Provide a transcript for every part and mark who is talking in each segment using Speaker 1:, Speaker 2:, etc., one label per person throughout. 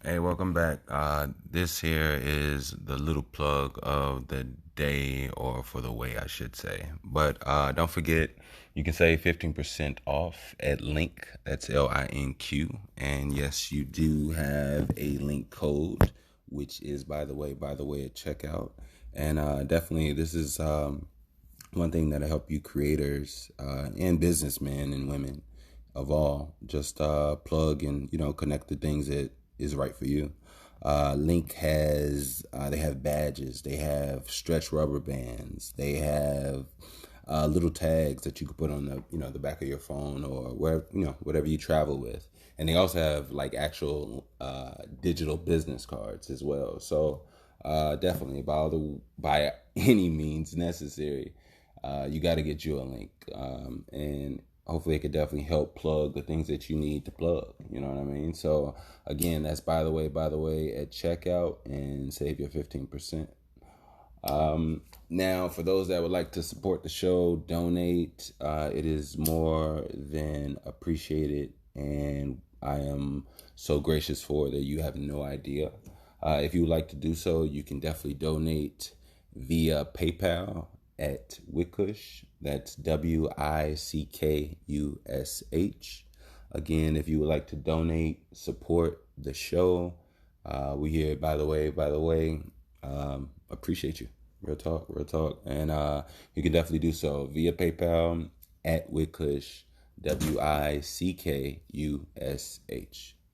Speaker 1: Hey, welcome back. This here is the little plug of the day, or for the way, I should say. But don't forget, you can save 15% off at Link. That's LINQ. And yes, you do have a link code, which is, by the way, at checkout. And definitely, this is one thing that'll help you creators and businessmen and women of all just plug and connect the things that is right for you. Link has they have badges, they have stretch rubber bands, they have little tags that you can put on the back of your phone or wherever whatever you travel with, and they also have like actual digital business cards as well. So definitely by any means necessary, you got to get you a link, and hopefully it could definitely help plug the things that you need to plug. You know what I mean? So again, that's by the way at checkout, and save your 15%. Now, for those that would like to support the show, donate. It is more than appreciated, and I am so gracious for that you have no idea. If you would like to do so, you can definitely donate via PayPal at Wickush. That's WICKUSH. Again, if you would like to donate, support the show, we here, by the way, appreciate you. Real talk, real talk. And you can definitely do so via PayPal at Wickush, WICKUSH.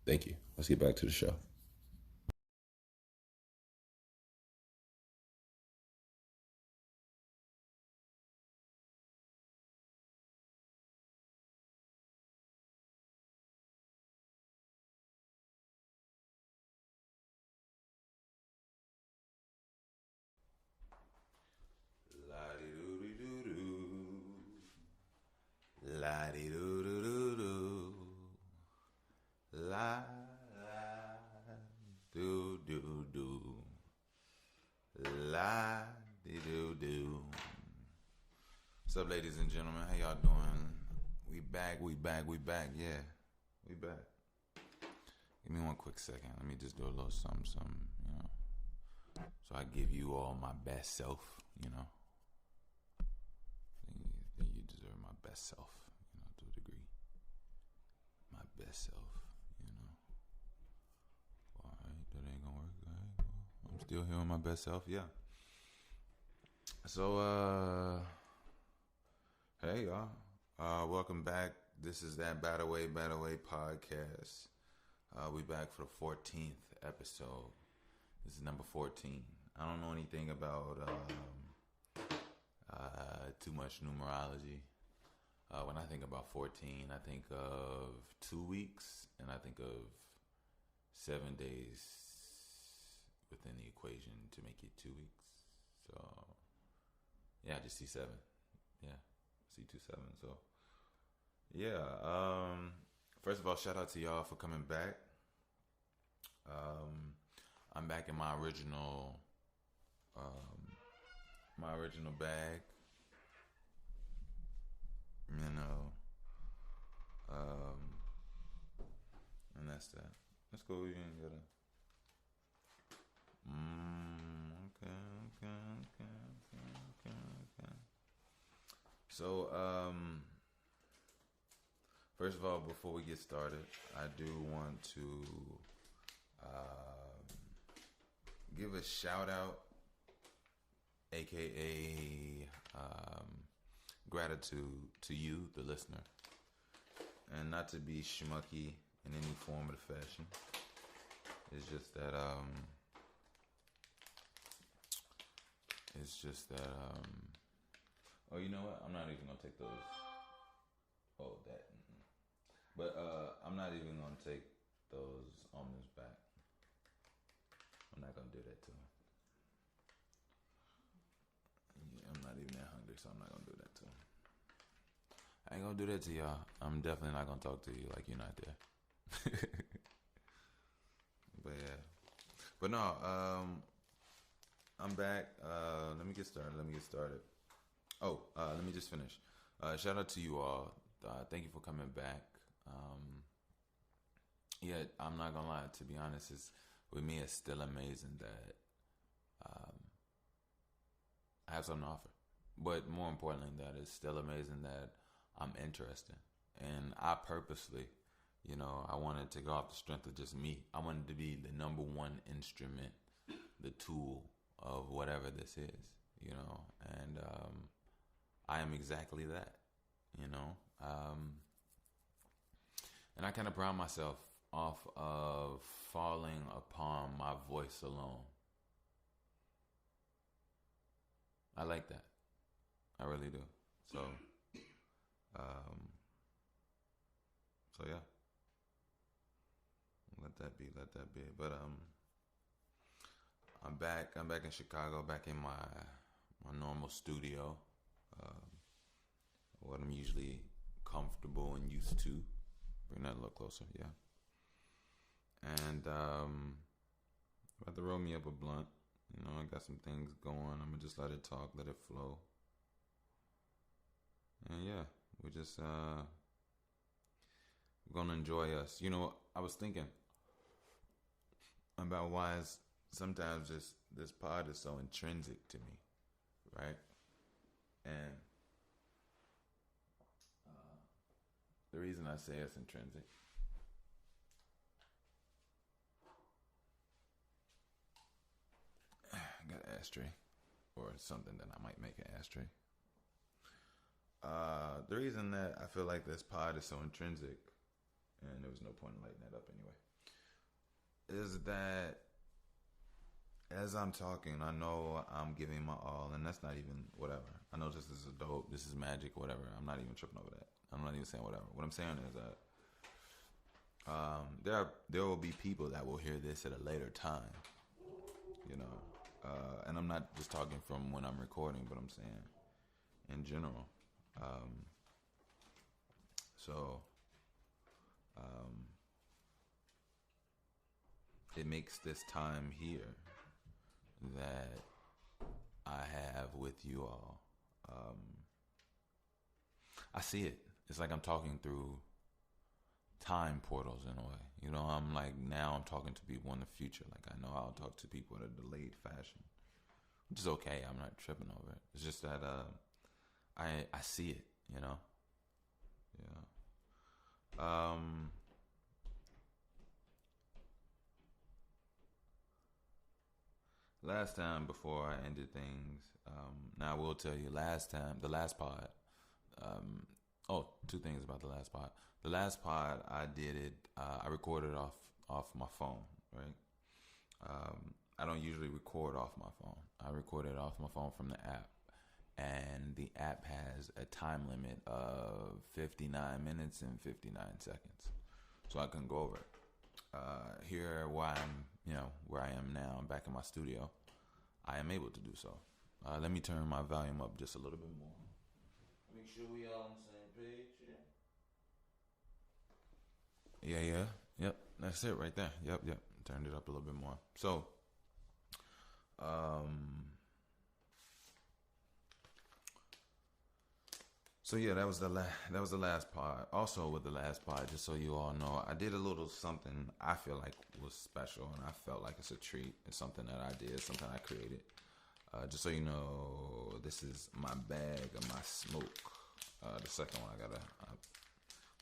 Speaker 1: Thank you. Let's get back to the show. La di doo doo doo. La di doo doo doo. La la doo doo doo. La di doo doo. What's up, ladies and gentlemen? How y'all doing? We back, we back, we back. Yeah, we back. Give me one quick second. Let me just do a little something, something, so I give you all my best self, you know. Think you deserve my best self, to a degree. My best self, you know. Alright, that ain't gonna work. Alright, well, I'm still here with my best self, yeah. So, hey y'all. Welcome back. This is that Battle Way podcast. We back for the 14th episode. This is number 14. I don't know anything about too much numerology. When I think about 14, I think of 2 weeks, and I think of 7 days within the equation to make it 2 weeks. So, yeah, I just see seven. Yeah, I see two seven. So, yeah. First of all, shout out to y'all for coming back. Um, I'm back in um, my original bag. You know, um, and that's that. Let's go. You ain't gotta. Okay, okay, okay, okay, okay, okay. So, first of all, before we get started, I do want to um, give a shout out, aka gratitude to you, the listener, and not to be schmucky in any form of the fashion. It's just that oh, you know what? I'm not even gonna take those. Oh, that. But I'm not even gonna take those almonds back. I'm not gonna do that to him. Yeah, I'm not even that hungry, so I'm not gonna do that to him. I ain't gonna do that to y'all. I'm definitely not gonna talk to you like you're not there. But yeah. But no, I'm back. Let me get started. Oh, let me just finish. Shout out to you all. Thank you for coming back. Um, Yet I'm not gonna lie. To be honest, it's with me. It's still amazing that I have something to offer. But more importantly, than that it's still amazing that I'm interested. And I purposely, I wanted to go off the strength of just me. I wanted to be the number one instrument, the tool of whatever this is, And I am exactly that, you know. And I kind of pride myself off of falling upon my voice alone. I like that. I really do. Um, so yeah, let that be. Let that be. But I'm back. I'm back in Chicago. Back in my normal studio. Um, what I'm usually comfortable and used to. Bring that a little closer. Yeah. And about to roll me up a blunt. I got some things going. I'm gonna just let it talk, let it flow. And yeah, we just gonna enjoy us. I was thinking about why sometimes this pod is so intrinsic to me, right? And the reason I say it's intrinsic, I got an ashtray or something that I might make an ashtray. The reason that I feel like this pod is so intrinsic, and there was no point in lighting that up anyway, is that as I'm talking, I know I'm giving my all, and that's not even whatever. I know this is a dope, this is magic, whatever. I'm not even tripping over that. I'm not even saying whatever. What I'm saying is that there will be people that will hear this at a later time, and I'm not just talking from when I'm recording, but I'm saying in general. So it makes this time here that I have with you all. I see it. It's like I'm talking through time portals in a way. I'm like, now I'm talking to people in the future. Like, I know I'll talk to people in a delayed fashion, which is okay. I'm not tripping over it. It's just that I see it, Yeah. Last time before I ended things, now I will tell you, the last pod, two things about the last pod. The last pod, I did it, I recorded off my phone, right? I don't usually record off my phone. I recorded off my phone from the app. And the app has a time limit of 59 minutes and 59 seconds. So I can go over it. Here where I am now, I'm back in my studio, I am able to do so. Let me turn my volume up just a little bit more. Make sure we all on the same page. Yeah. Yep. That's it right there. Yep. Turned it up a little bit more. So, yeah, that was the last part. Also, with the last part, just so you all know, I did a little something I feel like was special, and I felt like it's a treat. It's something that I did, something I created. Just so you know, this is my bag of my smoke. The second one, I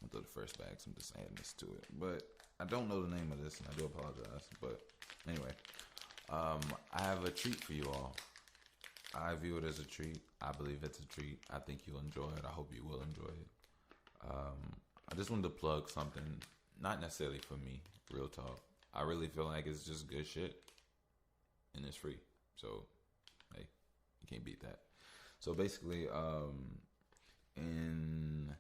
Speaker 1: went through the first bag, so I'm just adding this to it. But I don't know the name of this, and I do apologize. But anyway, I have a treat for you all. I view it as a treat. I believe it's a treat. I think you'll enjoy it. I hope you will enjoy it. I just wanted to plug something, not necessarily for me, real talk. I really feel like it's just good shit, and it's free. So, hey, you can't beat that. So basically, in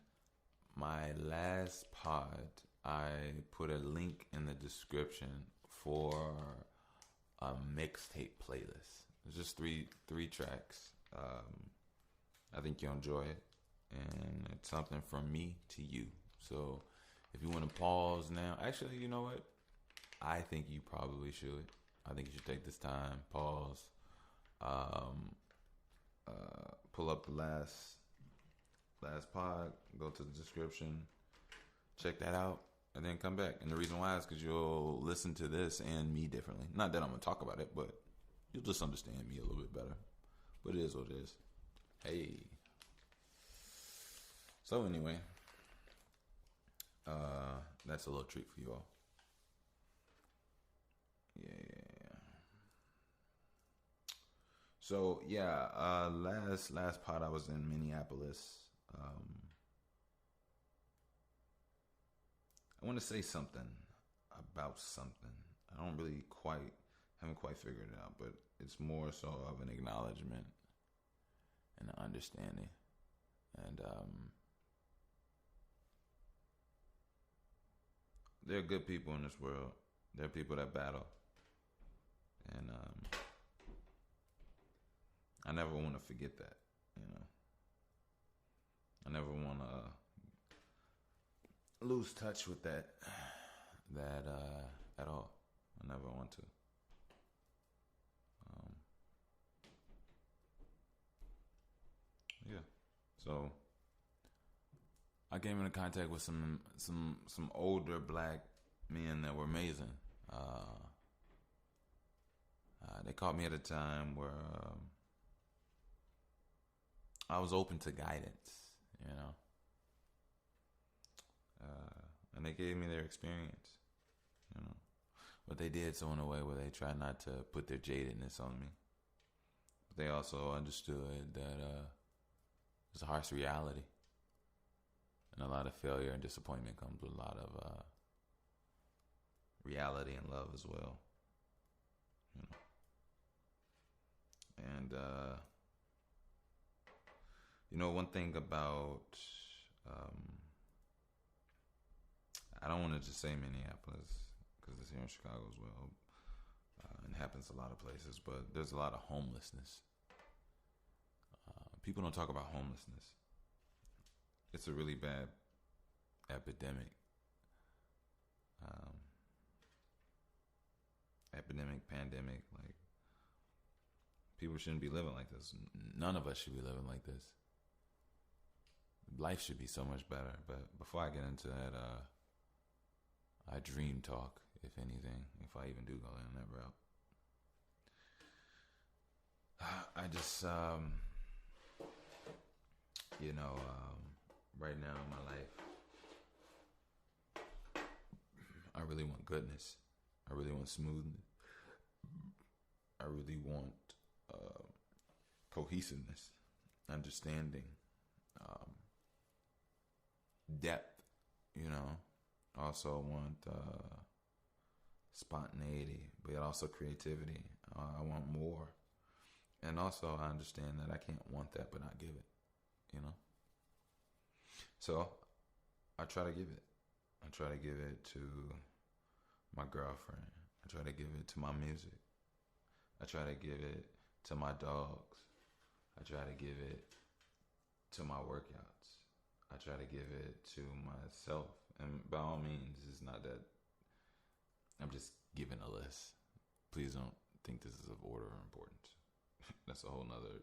Speaker 1: my last pod, I put a link in the description for a mixtape playlist. It's just three tracks. I think you'll enjoy it, and it's something from me to you. So if you want to pause now, actually, you know what? I think you probably should. I think you should take this time, pause, pull up the last pod, go to the description, check that out, and then come back. And the reason why is because you'll listen to this and me differently. Not that I'm gonna talk about it, but you'll just understand me a little bit better. But it is what it is. Hey. So anyway, that's a little treat for you all. Yeah. So yeah, last pod I was in Minneapolis. I want to say something about something. I don't really haven't quite figured it out, but it's more so of an acknowledgement and an understanding. And there are good people in this world. There are people that battle. And I never want to forget that, you know. I never want to lose touch with that at all. I never want to. Yeah. So I came into contact with some older black men that were amazing. They caught me at a time where I was open to guidance, you know. And they gave me their experience, you know. But they did so in a way where they tried not to put their jadedness on me. But they also understood that it's a harsh reality. And a lot of failure and disappointment comes with a lot of reality and love as well, you know. And, you know, one thing about, I don't want to just say Minneapolis because it's here in Chicago as well. And it happens a lot of places, but there's a lot of homelessness. People don't talk about homelessness. It's a really bad epidemic. Pandemic, like, people shouldn't be living like this. None of us should be living like this. Life should be so much better. But before I get into that, I dream talk, if anything, if I even do go down that route. I just, you know, right now in my life, I really want goodness. I really want smoothness. I really want cohesiveness, understanding, depth, you know. I also want spontaneity, but also creativity. I want more. And also I understand that I can't want that but not give it, you know. So I try to give it. I try to give it to my girlfriend. I try to give it to my music. I try to give it to my dogs. I try to give it to my workouts. I try to give it to myself. And by all means, it's not that I'm just giving a list. Please don't think this is of order or importance. That's a whole nother...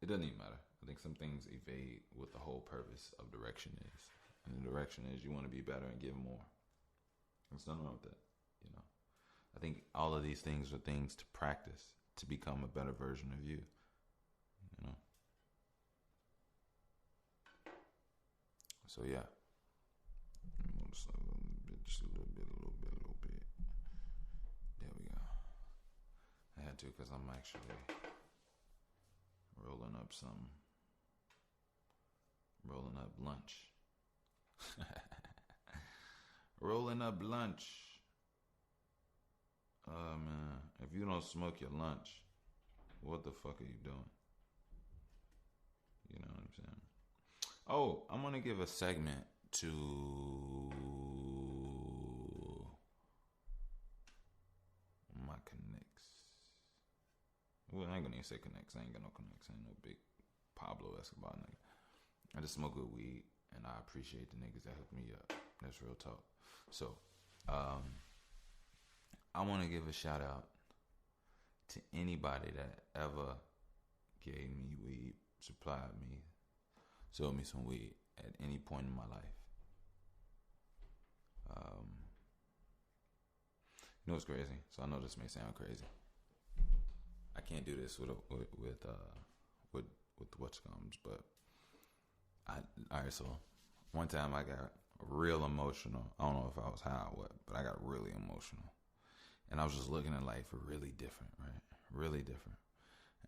Speaker 1: It doesn't even matter. I think some things evade what the whole purpose of direction is. And the direction is you want to be better and give more. There's nothing wrong with that, you know. I think all of these things are things to practice to become a better version of you, you know. So yeah. Just a little bit. There we go. I had to because I'm actually rolling up lunch. Rolling up lunch. Oh man, if you don't smoke your lunch, what the fuck are you doing? You know what I'm saying? Oh, I'm gonna give a segment to my connects. Well, I ain't gonna even say connects. I ain't got no connects. I ain't no big Pablo Escobar nigga. I just smoke good weed, and I appreciate the niggas that hooked me up. That's real talk. So, I want to give a shout out to anybody that ever gave me weed, sold me some weed at any point in my life.
Speaker 2: Um, you know what's crazy? So I know this may sound crazy. I can't do this with with what's comes, but I all right. So one time I got real emotional. I don't know if I was high or what, but I got really emotional, and I was just looking at life really different, right? Really different,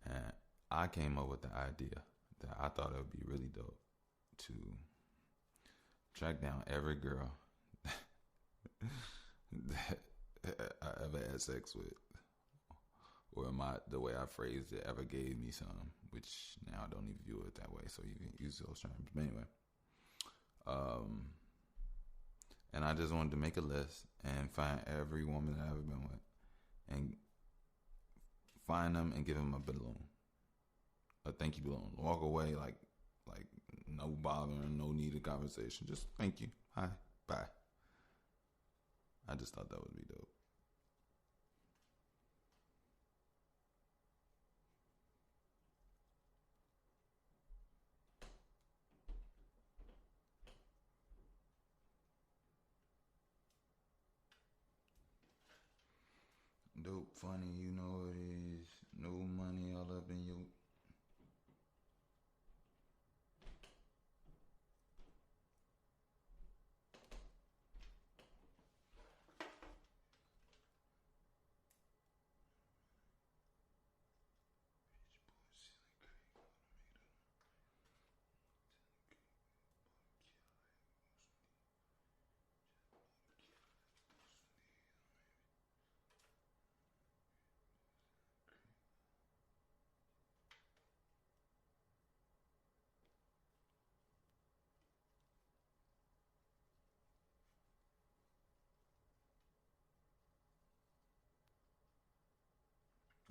Speaker 2: and I came up with the idea that I thought it would be really dope to track down every girl that I ever had sex with, or the way I phrased it, ever gave me some, which now I don't even view it that way, so you can use those terms. But anyway, and I just wanted to make a list and find every woman that I've ever been with, and find them and give them a balloon, a thank you balloon. Walk away like no bothering, no needed conversation. Just thank you, hi, bye. I just thought that would be dope. Dope, funny, you know it is. No money all up in your.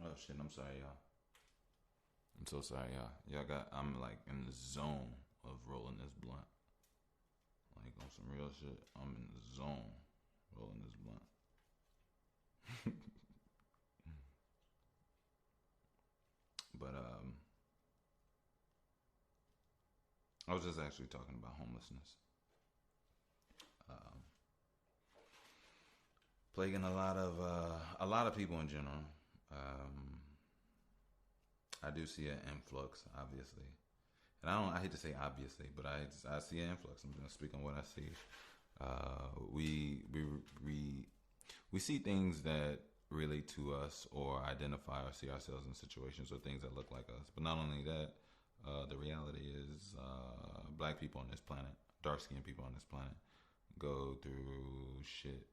Speaker 2: Oh shit, I'm sorry, y'all. I'm so sorry, y'all. I'm like in the zone of rolling this blunt. Like on some real shit. I'm in the zone rolling this blunt. But I was just actually talking about homelessness. Plaguing a lot of people in general. Um, I do see an influx, obviously, and I hate to say obviously, but I see an influx. I'm gonna speak on what I see. We see things that relate to us or identify or see ourselves in situations or things that look like us. But not only that, the reality is black people on this planet, dark skinned people on this planet, go through shit.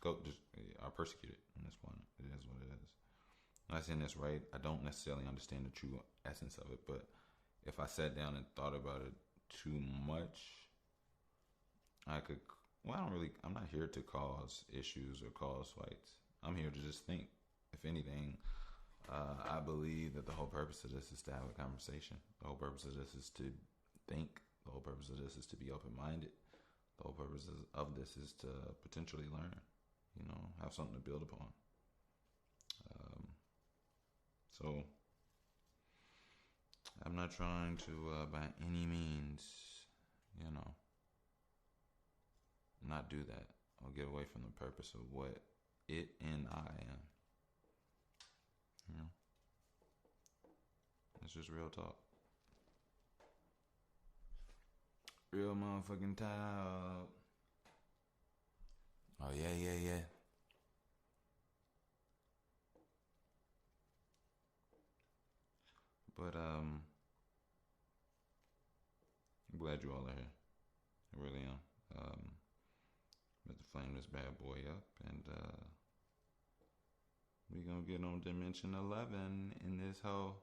Speaker 2: Go just are persecuted on this planet. It is what it is. I'm not saying this right. I don't necessarily understand the true essence of it, but if I sat down and thought about it too much, I could. Well, I don't really. I'm not here to cause issues or cause fights. I'm here to just think. If anything, I believe that the whole purpose of this is to have a conversation. The whole purpose of this is to think. The whole purpose of this is to be open minded. The whole purpose of this is to potentially learn. You know, have something to build upon. So I'm not trying to, by any means, you know, not do that or get away from the purpose of what it and I am. You know, it's just real talk. Real motherfucking talk. Oh yeah, yeah, yeah. But I'm glad you all are here. I really am. Um, I'm to flame this bad boy up, and we gonna get on dimension 11 in this whole.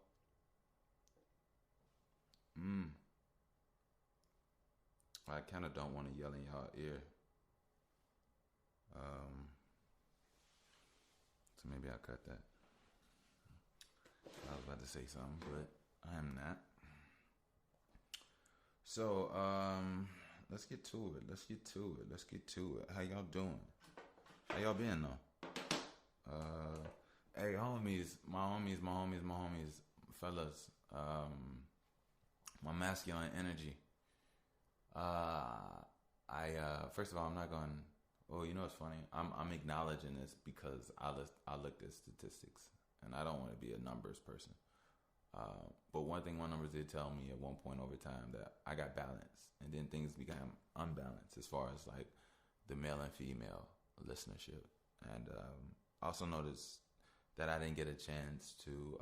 Speaker 2: I kind of don't want to yell in y'all ear, so maybe I'll cut that. I was about to say something, but I am not. So, let's get to it. Let's get to it. Let's get to it. How y'all doing? How y'all been though? Hey, homies, my homies, fellas. My masculine energy. First of all, I'm not going. Well, you know what's funny? I'm acknowledging this because I looked at statistics, and I don't want to be a numbers person. But one thing my numbers did tell me at one point over time that I got balance, and then things became unbalanced as far as like the male and female listenership, and I also noticed that I didn't get a chance to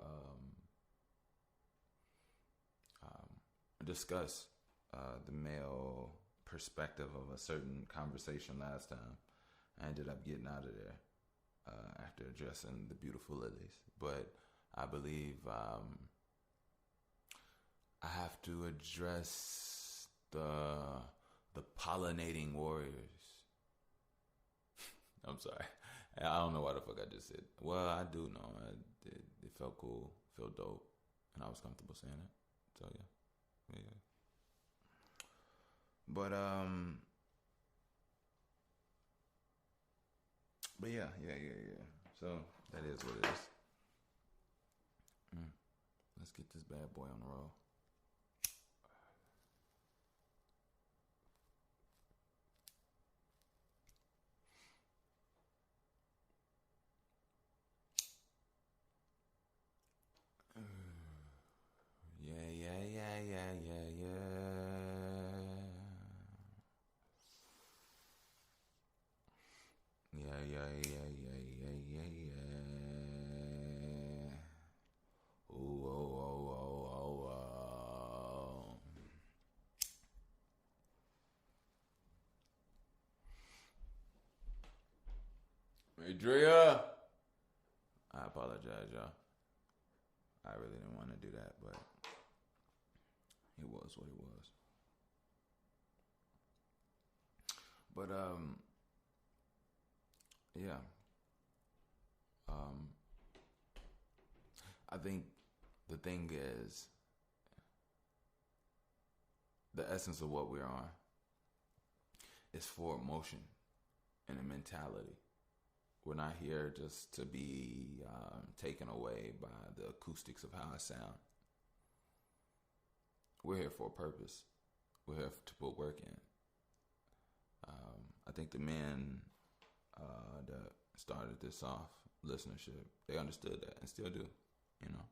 Speaker 2: discuss the male perspective of a certain conversation last time. I ended up getting out of there after addressing the beautiful lilies, but I believe I have to address the pollinating warriors. I'm sorry. I don't know why the fuck I just said. Well, I do know. It felt cool, felt dope, and I was comfortable saying it. So yeah. But yeah. So that is what it is. Let's get this bad boy on the roll. Yeah. Ooh, oh. Adria! I apologize, y'all. I really didn't want to do that, but it was what it was. But yeah. I think the thing is the essence of what we're on is for emotion and a mentality. We're not here just to be taken away by the acoustics of how I sound. We're here for a purpose. We're here to put work in. I think the men that started this off, listenership, they understood that and still do, you know.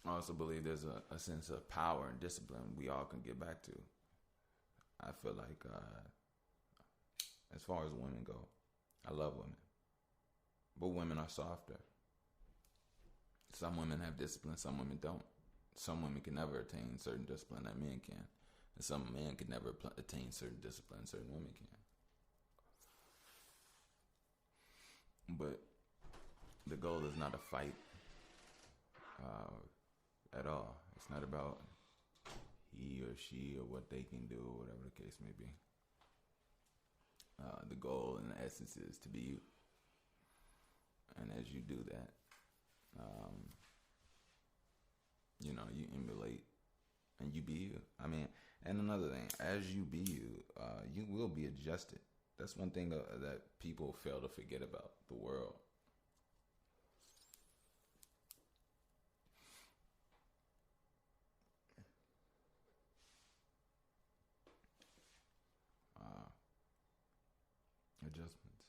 Speaker 2: I also believe there's a sense of power and discipline we all can get back to. I feel like, as far as women go, I love women. But women are softer. Some women have discipline, some women don't. Some women can never attain certain discipline that men can. And some men can never attain certain discipline certain women can. But the goal is not a fight at all. It's not about he or she or what they can do or whatever the case may be. The goal and the essence is to be you. And as you do that, you emulate and you be you. I mean, and another thing, as you be you, you will be adjusted. That's one thing that people fail to forget about the world. Adjustments.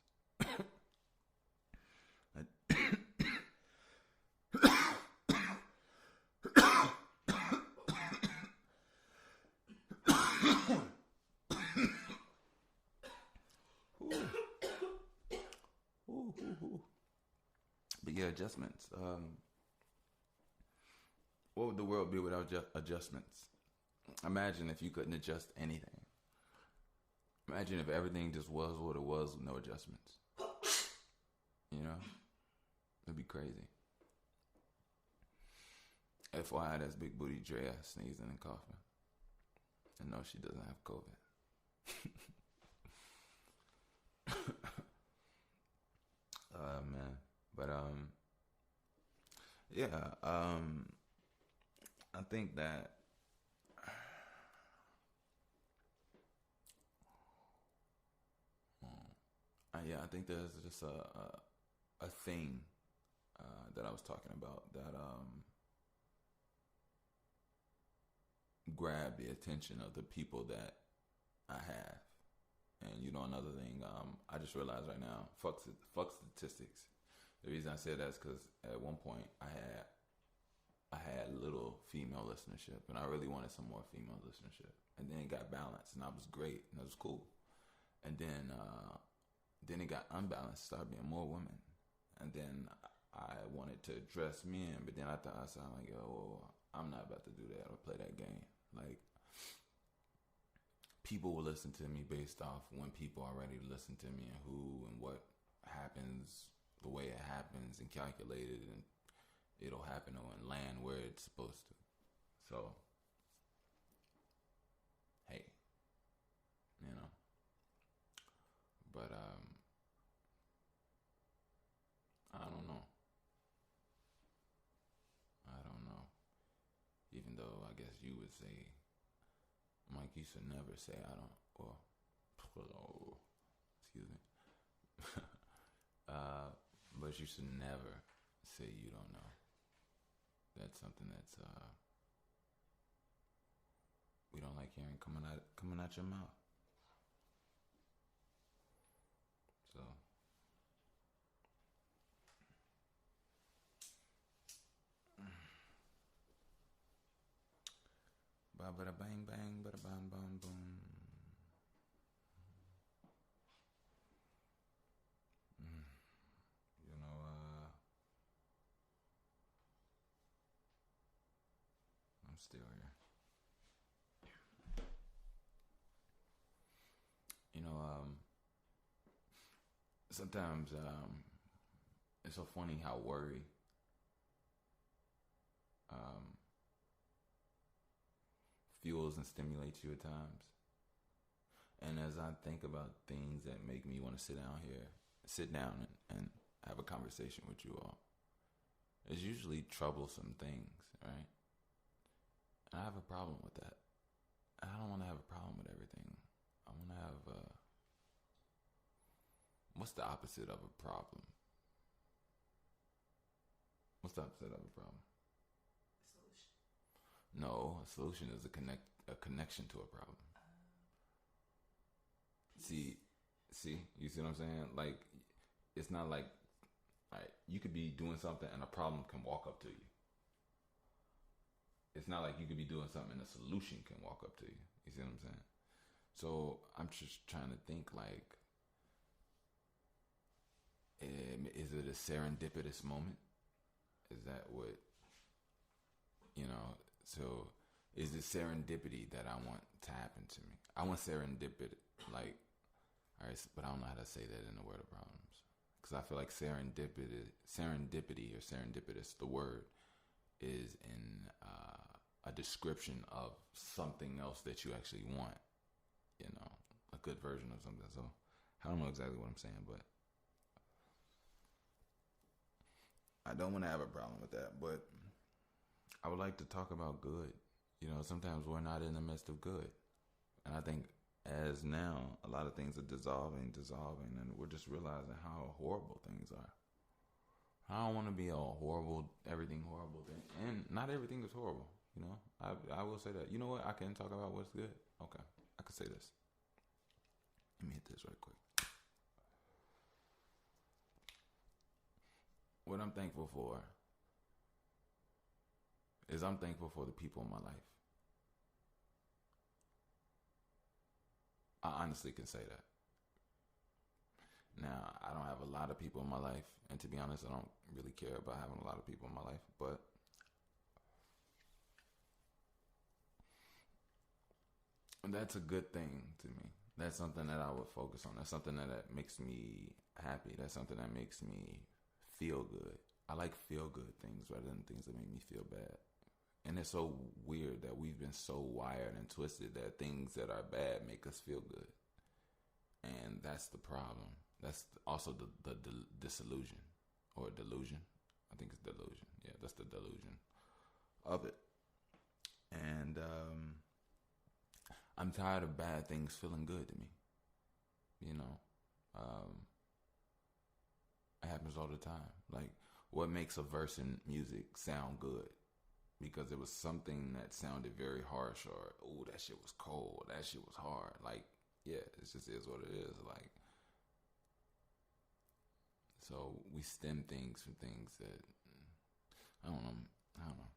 Speaker 2: But yeah, adjustments. What would the world be without adjustments? Imagine if you couldn't adjust anything. Imagine if everything just was what it was with no adjustments. You know? It'd be crazy. FYI, that's Big Booty Drea sneezing and coughing. And no, she doesn't have COVID. Man. But, yeah, I think that I think there's just a thing that I was talking about that grab the attention of the people that I have. And another thing, I just realized right now, fuck statistics. The reason I said that is because at one point I had little female listenership, and I really wanted some more female listenership. And then it got balanced, and that was great, and that was cool. And then it got unbalanced, started being more women. And then I wanted to address men, but then I said, like, yo, I'm not about to do that or play that game. Like, people will listen to me based off when people are ready to listen to me and who and what happens the way it happens and calculated, and it'll happen and land where it's supposed to. So, hey, but I don't know. I don't know. Even though I guess you would say, Mike, you should never say I don't, or, excuse me. But you should never say you don't know. That's something that's we don't like hearing coming out your mouth. So ba bada bang bang bada bam bam boom. I'm still here. Sometimes it's so funny how worry fuels and stimulates you at times. And as I think about things that make me want to sit down and have a conversation with you all, it's usually troublesome things, right? And I have a problem with that. I don't want to have a problem with everything. I want to have what's the opposite of a problem? What's the opposite of a problem?
Speaker 3: Solution.
Speaker 2: No, a solution is a connection to a problem. See, you see what I'm saying? Like, it's not like, all right, you could be doing something and a problem can walk up to you. It's not like you could be doing something and a solution can walk up to you. You see what I'm saying? So I'm just trying to think, like, is it a serendipitous moment? Is that what, so is it serendipity that I want to happen to me? I want serendipity, like, all right, but I don't know how to say that in the word of problems. Because I feel like serendipity or serendipitous, the word, is in a description of something else that you actually want, a good version of something. So I don't know exactly what I'm saying, but I don't want to have a problem with that. But I would like to talk about good. Sometimes we're not in the midst of good. And I think as now, a lot of things are dissolving, and we're just realizing how horrible things are. I don't want to be everything horrible thing. And not everything is horrible, I will say that. You know what? I can talk about what's good. Okay. I could say this. Let me hit this right quick. What I'm thankful for is I'm thankful for the people in my life. I honestly can say that. Now, I don't have a lot of people in my life, and to be honest, I don't really care about having a lot of people in my life, but that's a good thing to me. That's something that I would focus on. That's something that makes me happy. That's something that makes me feel good. I like feel good things rather than things that make me feel bad. And it's so weird that we've been so wired and twisted that things that are bad make us feel good. And that's the problem. That's also the disillusion or delusion. I think it's delusion. Yeah, that's the delusion of it. And I'm tired of bad things feeling good to me. It happens all the time. Like, what makes a verse in music sound good? because it was something that sounded very harsh, or oh, that shit was cold, that shit was hard. Like, yeah, it just is what it is. Like, so we stem things from things that I don't know. I don't know.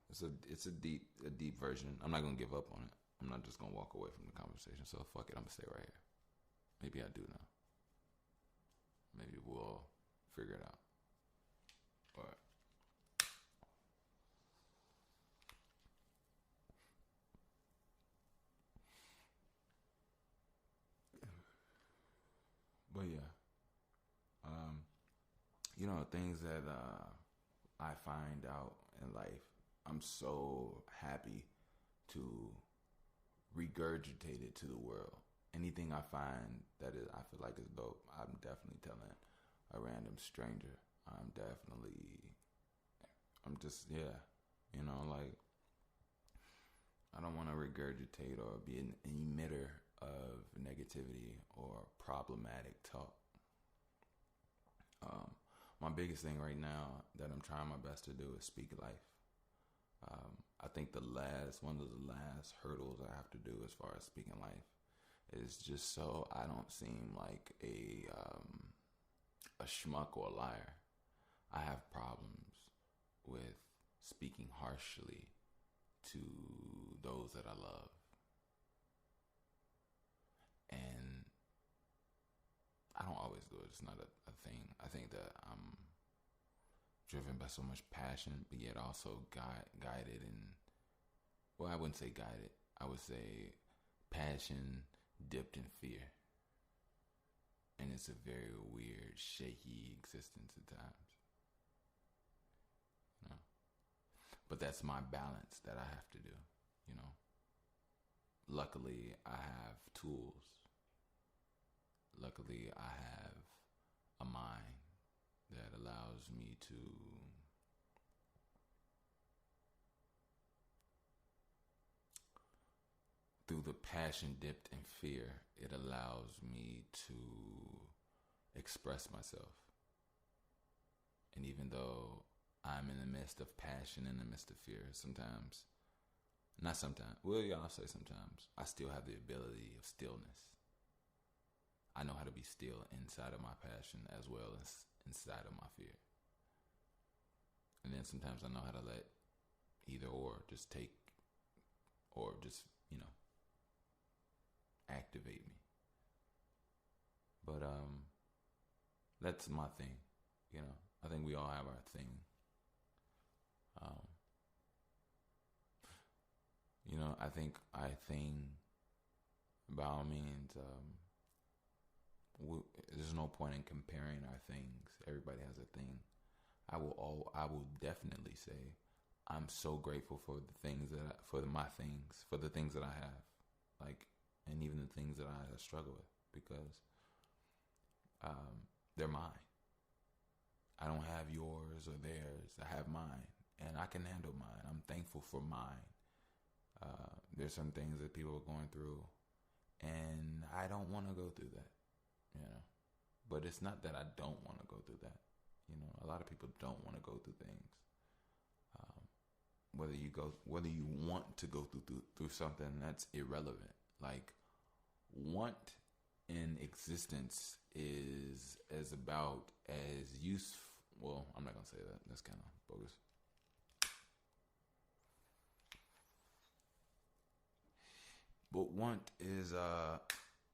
Speaker 2: It's a deep version. I'm not gonna give up on it. I'm not just gonna walk away from the conversation. So fuck it. I'm gonna stay right here. Maybe I do now. Maybe we'll figure it out. All right. But yeah, you know, things that I find out in life, I'm so happy to regurgitate it to the world. Anything I find that is, I feel like is dope, I'm definitely telling a random stranger. I'm just, yeah, you know, like, I don't want to regurgitate or be an emitter of negativity or problematic talk. My biggest thing right now that I'm trying my best to do is speak life. I think one of the last hurdles I have to do as far as speaking life is just so I don't seem like a schmuck or a liar. I have problems with speaking harshly to those that I love. And I don't always do it. It's not a thing. I think that I'm driven by so much passion, but yet also guided and, well, I wouldn't say guided. I would say passion dipped in fear. And it's a very weird, shaky existence at times. You know? But that's my balance that I have to do, you know. Luckily, I have tools. Luckily, I have a mind that allows me to through the passion dipped in fear, it allows me to express myself. And even though I'm in the midst of passion, in the midst of fear, sometimes, not sometimes, well, yeah, I'll say sometimes, I still have the ability of stillness. I know how to be still inside of my passion as well as inside of my fear. And then sometimes I know how to let either or just take, or just, you know, activate me. But that's my thing, you know. I think we all have our thing. You know, I think I thing, by all means, there's no point in comparing our things. Everybody has a thing. I will definitely say I'm so grateful for the things for the things that I have, like, and even the things that I struggle with, because they're mine. I don't have yours or theirs. I have mine, and I can handle mine. I'm thankful for mine. There's some things that people are going through, and I don't want to go through that, you know. But it's not that I don't want to go through that. You know, a lot of people don't want to go through things. Whether you want to go through something, that's irrelevant. Like, want in existence is as about as useful. Well, I'm not gonna say that. That's kind of bogus. But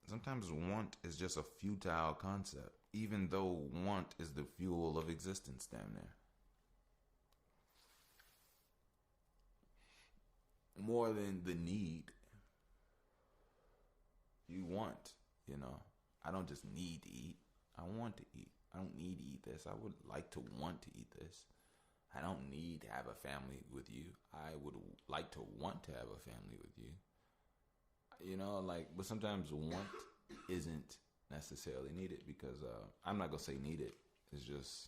Speaker 2: sometimes want is just a futile concept, even though want is the fuel of existence, damn near. More than the need. You want, you know. I don't just need to eat. I want to eat. I don't need to eat this. I would like to want to eat this. I don't need to have a family with you. I would like to want to have a family with you. You know, like, but sometimes want isn't necessarily needed, because I'm not gonna say needed. It's just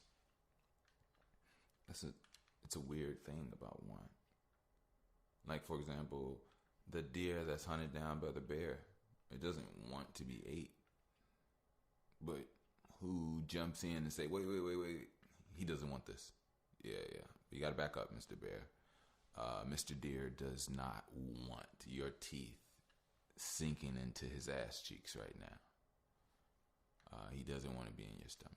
Speaker 2: it's a weird thing about want. Like, for example, the deer that's hunted down by the bear, it doesn't want to be ate. But who jumps in and say, wait, he doesn't want this. Yeah, you gotta back up, Mr. Bear. Mr. Deere does not want your teeth sinking into his ass cheeks right now. He doesn't want to be in your stomach.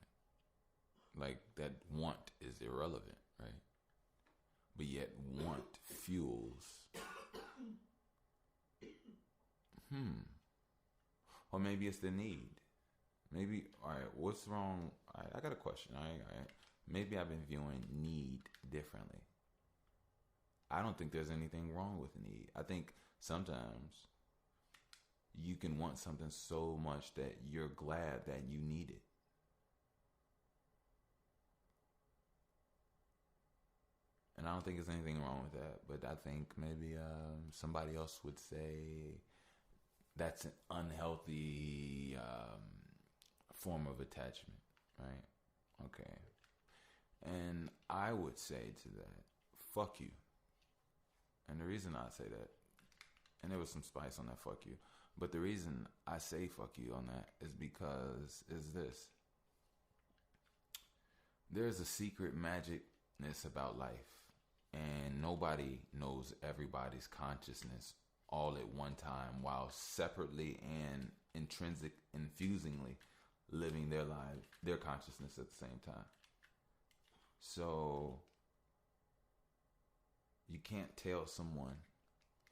Speaker 2: Like, that want is irrelevant, right? But yet want fuels. Or maybe it's the need. Maybe, all right, what's wrong? All right, I got a question. All right. Maybe I've been viewing need differently. I don't think there's anything wrong with need. I think sometimes you can want something so much that you're glad that you need it. And I don't think there's anything wrong with that. But I think maybe somebody else would say that's an unhealthy form of attachment, right? Okay. And I would say to that, fuck you. And the reason I say that, and there was some spice on that fuck you, but the reason I say fuck you on that is because is this. There's a secret magicness about life, and nobody knows everybody's consciousness all at one time while separately and infusingly living their life, their consciousness at the same time. So you can't tell someone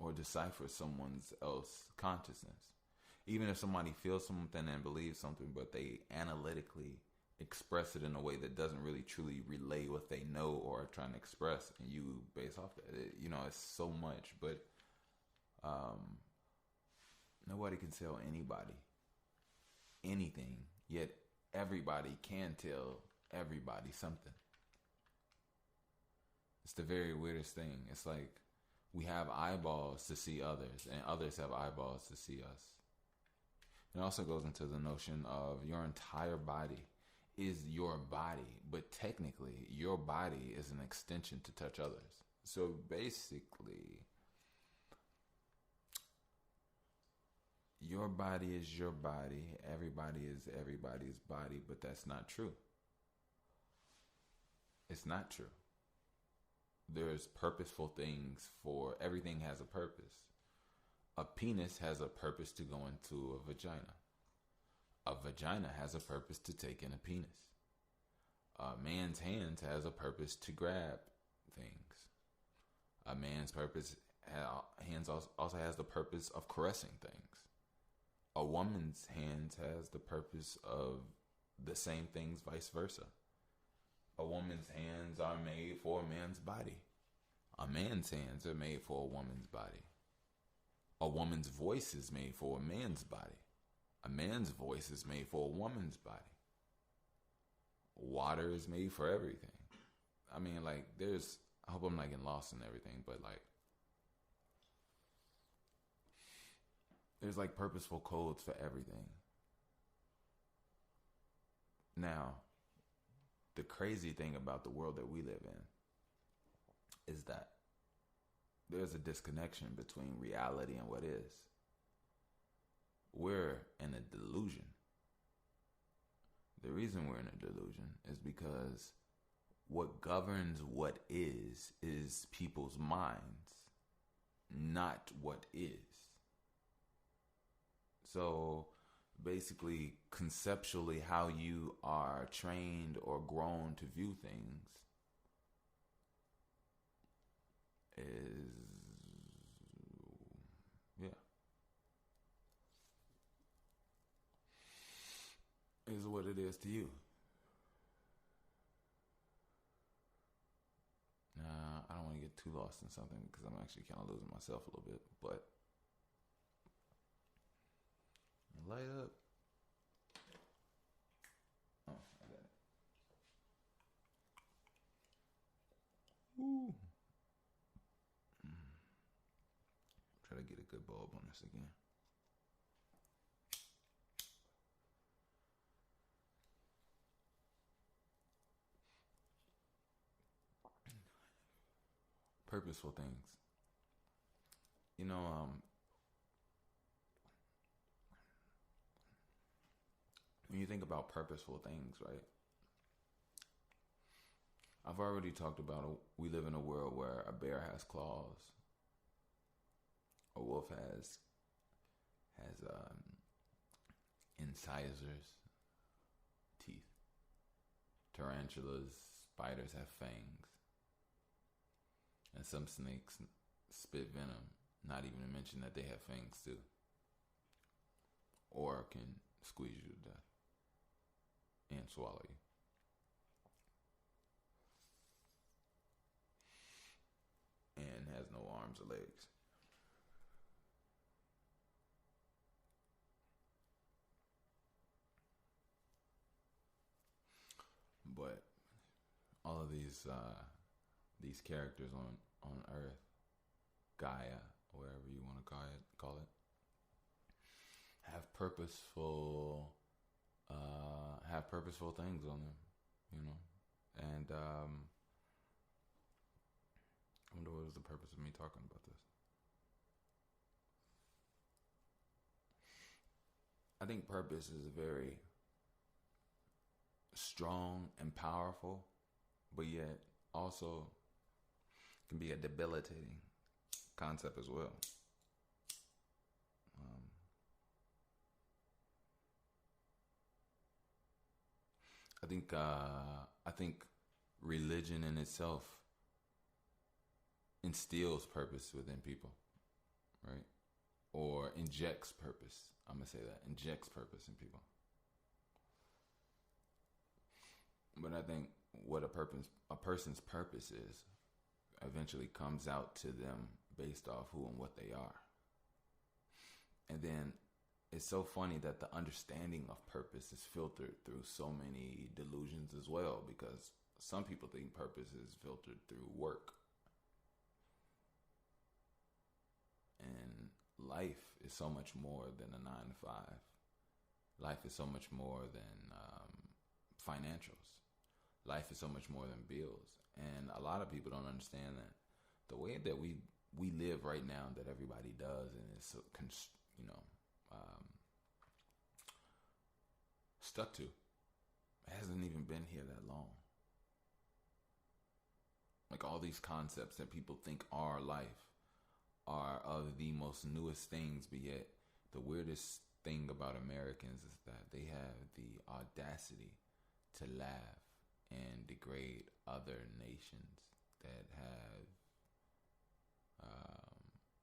Speaker 2: or decipher someone's else consciousness. Even if somebody feels something and believes something, but they analytically express it in a way that doesn't really truly relay what they know or are trying to express, and you base off that. It's so much, but nobody can tell anybody anything, yet everybody can tell everybody something. It's the very weirdest thing. It's like we have eyeballs to see others, and others have eyeballs to see us. It also goes into the notion of your entire body is your body, but technically your body is an extension to touch others. So basically, your body is your body, everybody is everybody's body, but that's not true. It's not true. There's purposeful things for everything has a purpose. A penis has a purpose to go into a vagina. A vagina has a purpose to take in a penis. A man's hands has a purpose to grab things. A man's hands also has the purpose of caressing things. A woman's hands has the purpose of the same things, vice versa. A woman's hands are made for a man's body. A man's hands are made for a woman's body. A woman's voice is made for a man's body. A man's voice is made for a woman's body. Water is made for everything. I mean, like, I hope I'm not getting lost in everything, but like, there's like purposeful codes for everything. Now, the crazy thing about the world that we live in is that there's a disconnection between reality and what is. We're in a delusion. The reason we're in a delusion is because what governs what is people's minds, not what is. So basically, conceptually, how you are trained or grown to view things is what it is to you. Nah, I don't want to get too lost in something because I'm actually kind of losing myself a little bit, but light up. Oh, I got it. Ooh. Try to get a good bulb on this again. Purposeful things. When you think about purposeful things, right? I've already talked about we live in a world where a bear has claws, a wolf has incisors, teeth. Tarantulas, spiders have fangs, and some snakes spit venom. Not even to mention that they have fangs too, or can squeeze you to death and swallow you. And has no arms or legs. But all of these characters on Earth, Gaia, whatever you want to call it, have purposeful things on them, you know, and I wonder what was the purpose of me talking about this. I think purpose is a very strong and powerful, but yet also can be a debilitating concept as well. I think religion in itself instills purpose within people, right? Or injects purpose. I'm gonna say that injects purpose in people. But I think what a person's purpose is eventually comes out to them based off who and what they are. And then it's so funny that the understanding of purpose is filtered through so many delusions as well, because some people think purpose is filtered through work. And life is so much more than a 9 to 5. Life is so much more than financials. Life is so much more than bills. And a lot of people don't understand that the way that we live right now, that everybody does, and is stuck to, hasn't even been here that long. Like all these concepts that people think are life are of the most newest things, but yet the weirdest thing about Americans is that they have the audacity to laugh and degrade other nations that have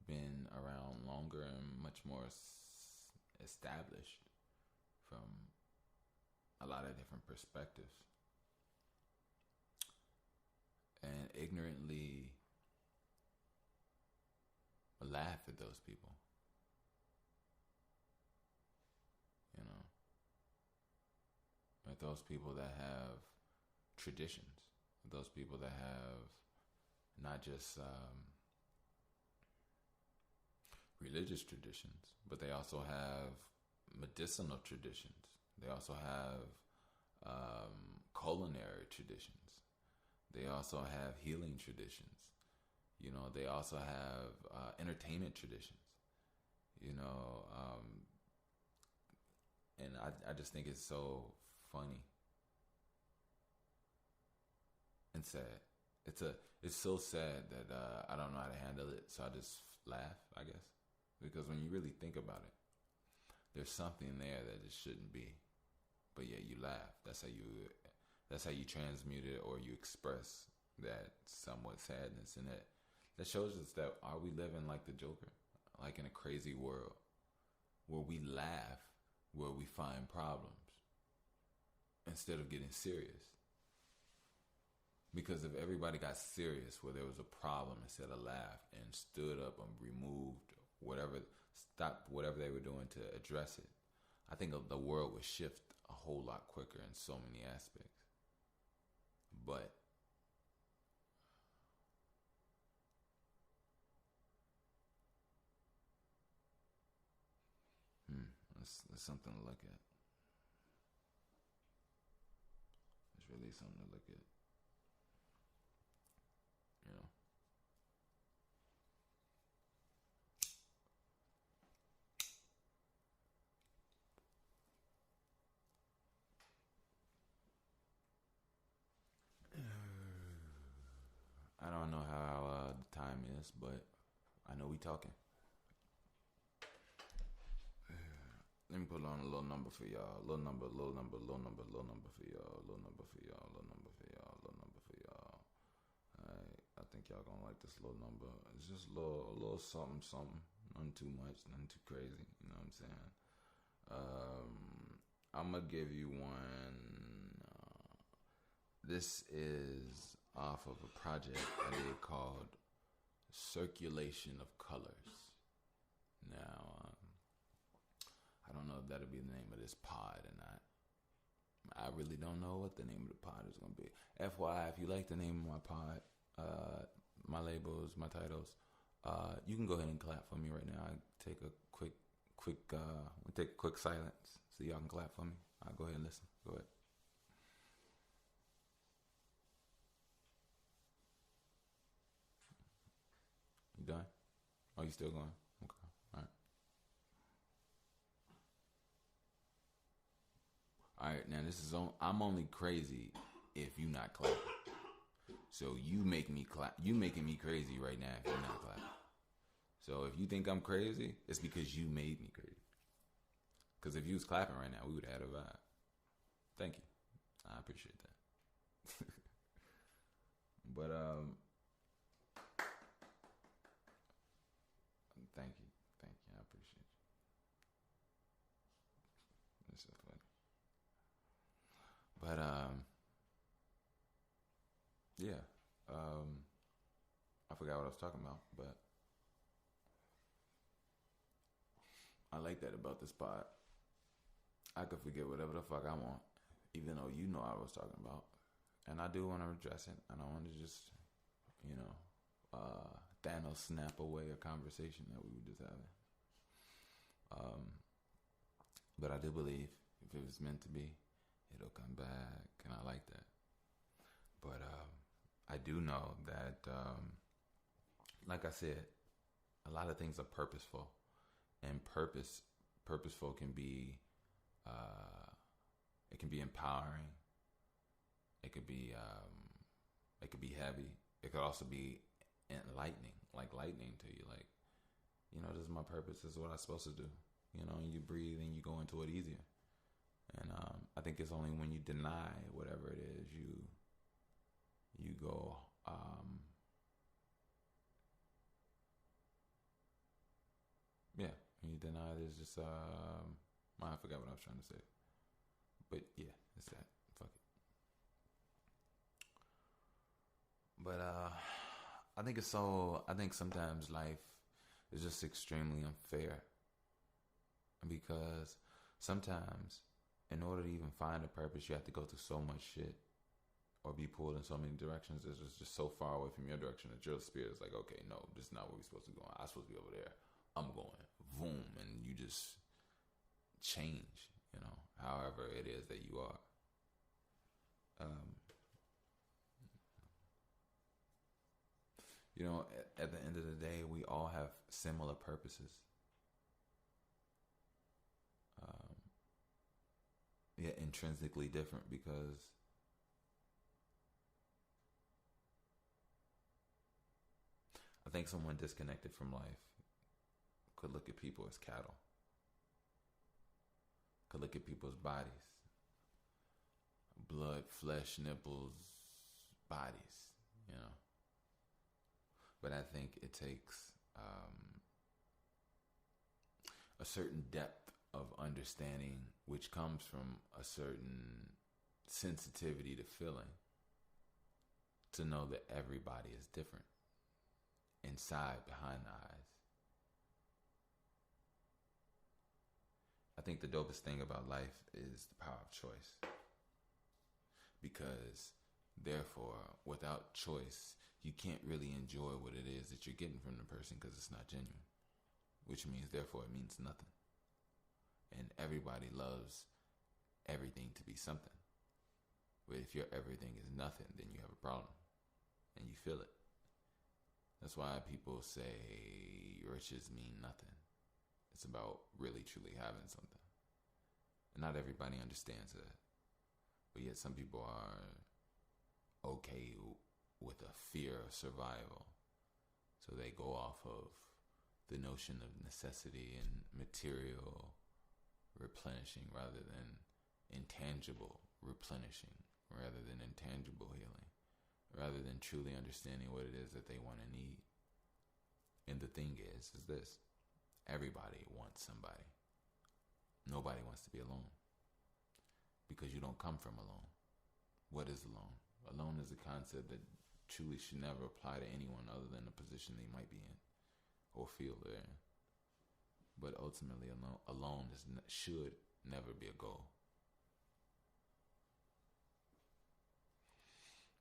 Speaker 2: been around longer and much more established from a lot of different perspectives, and ignorantly laugh at those people, you know, at those people that have traditions, those people that have not just religious traditions, but they also have medicinal traditions. They also have culinary traditions. They also have healing traditions. You know, they also have entertainment traditions. You know, and I just think it's so funny and sad. It's so sad that I don't know how to handle it, so I just laugh, I guess, because when you really think about it, there's something there that it shouldn't be, but yet you laugh. That's how you transmute it, or you express that somewhat sadness, and that shows us that, are we living like the Joker, like in a crazy world where we laugh where we find problems instead of getting serious? Because if everybody got serious where there was a problem instead of laugh and stood up and stopped whatever they were doing to address it, I think the world would shift a whole lot quicker in so many aspects. But that's something to look at. It's really something to look at. You know. don't know how the time is, but I know we talking. Let me put on a little number for y'all. Little number for y'all. Little number for y'all. Alright, I think y'all gonna like this little number. It's just a little something. Nothing too much, nothing too crazy. You know what I'm saying? I'm gonna give you one. This is off of a project I did called Circulation of Colors. Now, I don't know if that'll be the name of this pod or not. I really don't know what the name of the pod is going to be. FYI, if you like the name of my pod, my labels, my titles, you can go ahead and clap for me right now. I take a quick silence so y'all can clap for me. I'll go ahead and listen. Go ahead. You done? Oh, you still going? Okay. All right. All right. Now this is I'm only crazy if you not clapping. So you make me clap. You making me crazy right now if you're not clapping. So if you think I'm crazy, it's because you made me crazy. Because if you was clapping right now, we would have had a vibe. Thank you. I appreciate that. But thank you. I appreciate you. That's so funny. But yeah. I forgot what I was talking about, but I like that about this spot. I could forget whatever the fuck I want, even though you know what I was talking about. And I do want to address it. I don't want to just, Thanos snap away a conversation that we were just having. But I do believe if it was meant to be, it'll come back, and I like that. But I do know that, like I said, a lot of things are purposeful, and purposeful can be, it can be empowering. It could be heavy. It could also be enlightening, like lightning to you. Like, this is my purpose. This is what I'm supposed to do. And you breathe and you go into it easier. And I think it's only when you deny whatever it is you go. Yeah, when you deny, there's just I forgot what I was trying to say. But yeah, it's that. Fuck it. But I think sometimes life is just extremely unfair. Because sometimes, in order to even find a purpose, you have to go through so much shit or be pulled in so many directions. It's just so far away from your direction that your spirit is like, okay, no, this is not where we're supposed to go. I'm supposed to be over there. I'm going, boom, and you just change, however it is that you are. At the end of the day, we all have similar purposes. Yet intrinsically different, because I think someone disconnected from life could look at people as cattle, could look at people's bodies, blood, flesh, nipples, bodies, But I think it takes a certain depth of understanding, which comes from a certain sensitivity to feeling, to know that everybody is different inside, behind the eyes. I think the dopest thing about life is the power of choice. Because, therefore, without choice, you can't really enjoy what it is that you're getting from the person, because it's not genuine. Which means, therefore, it means nothing. And everybody loves everything to be something. But if your everything is nothing, then you have a problem. And you feel it. That's why people say riches mean nothing. It's about really, truly having something. And not everybody understands that. But yet some people are okay with a fear of survival. So they go off of the notion of necessity and material replenishing rather than intangible replenishing, rather than intangible healing, rather than truly understanding what it is that they want and need. And the thing is this: everybody wants somebody. Nobody wants to be alone because you don't come from alone. What is alone? Alone is a concept that truly should never apply to anyone other than the position they might be in or feel they're in. But ultimately, alone should never be a goal.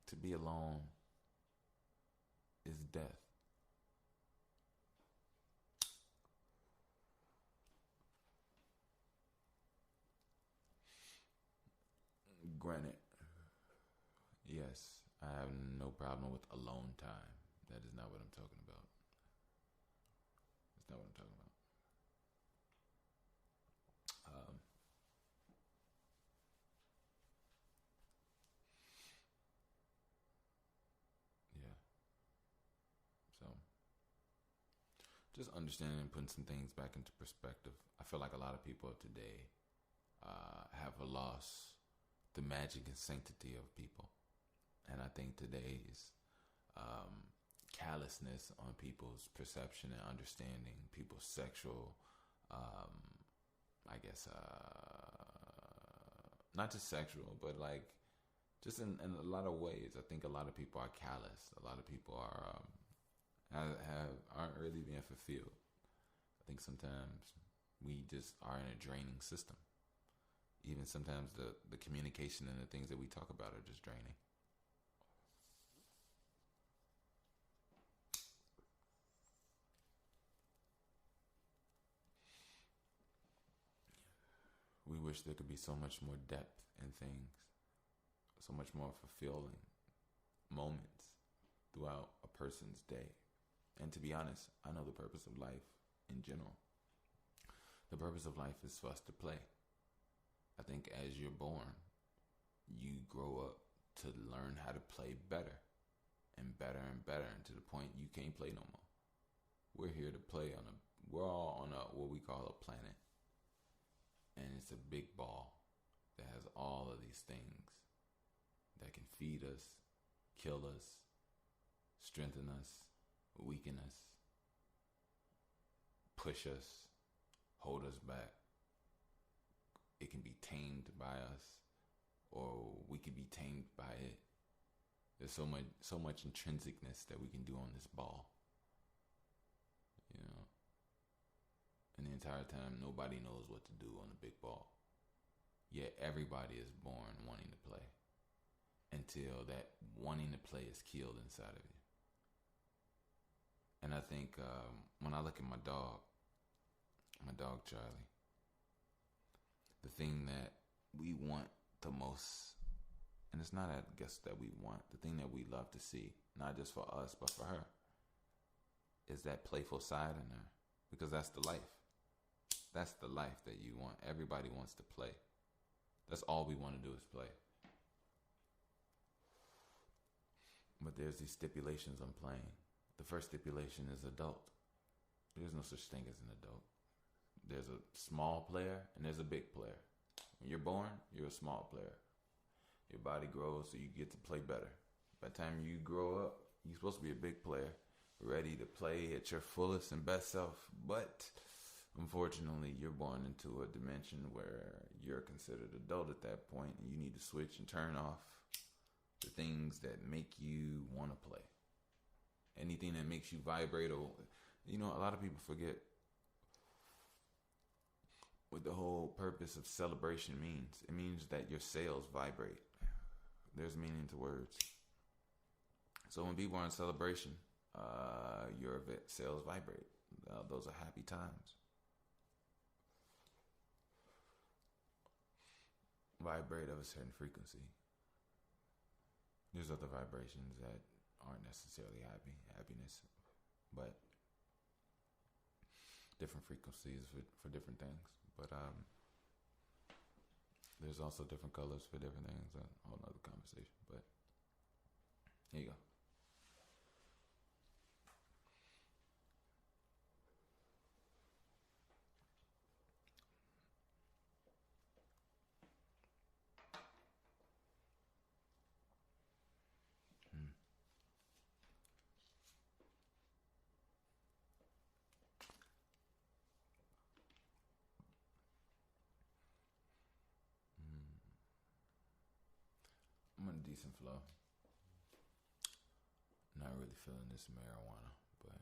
Speaker 2: To be alone is death. Granted, yes, I have no problem with alone time. That is not what I'm talking about. That's not what I'm talking about. Yeah. So, just understanding and putting some things back into perspective. I feel like a lot of people today have lost the magic and sanctity of people. And I think today's callousness on people's perception and understanding, people's sexual, not just sexual, but like just in a lot of ways. I think a lot of people are callous. A lot of people are aren't really being fulfilled. I think sometimes we just are in a draining system. Even sometimes the communication and the things that we talk about are just draining. We wish there could be so much more depth in things, so much more fulfilling moments throughout a person's day. And to be honest, I know the purpose of life in general. The purpose of life is for us to play. I think as you're born, you grow up to learn how to play better and better and better, and to the point you can't play no more. We're here to play we're all on what we call a planet. And it's a big ball that has all of these things that can feed us, kill us, strengthen us, weaken us, push us, hold us back. It can be tamed by us, or we can be tamed by it. There's so much intrinsicness that we can do on this ball. You know? And the entire time, nobody knows what to do on the big ball. Yet everybody is born wanting to play until that wanting to play is killed inside of you. And I think when I look at my dog Charlie, the thing that we want the most, and it's not, I guess, that we want, the thing that we love to see, not just for us, but for her, is that playful side in her. Because that's the life. That's the life that you want. Everybody wants to play. That's all we want to do is play. But there's these stipulations on playing. The first stipulation is adult. There's no such thing as an adult. There's a small player and there's a big player. When you're born, you're a small player. Your body grows so you get to play better. By the time you grow up, you're supposed to be a big player, ready to play at your fullest and best self. But unfortunately, you're born into a dimension where you're considered adult at that point, and you need to switch and turn off the things that make you want to play. Anything that makes you vibrate, or, a lot of people forget what the whole purpose of celebration means. It means that your cells vibrate. There's meaning to words. So when people are in celebration, your cells vibrate. Those are happy times. Vibrate of a certain frequency. There's other vibrations that aren't necessarily happiness, but different frequencies for different things. But there's also different colors for different things. A whole nother conversation. But here you go. decent flow. Not really feeling this marijuana, but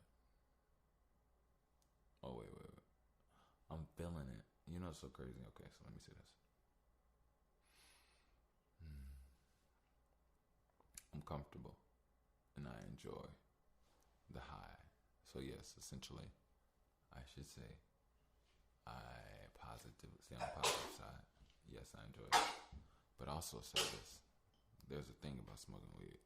Speaker 2: oh wait. I'm feeling it. You know, it's so crazy. Okay, so let me see this. I'm comfortable, and I enjoy the high. So yes, essentially, I should say say on the positive side. Yes, I enjoy it, but also say this: there's a thing about smoking weed.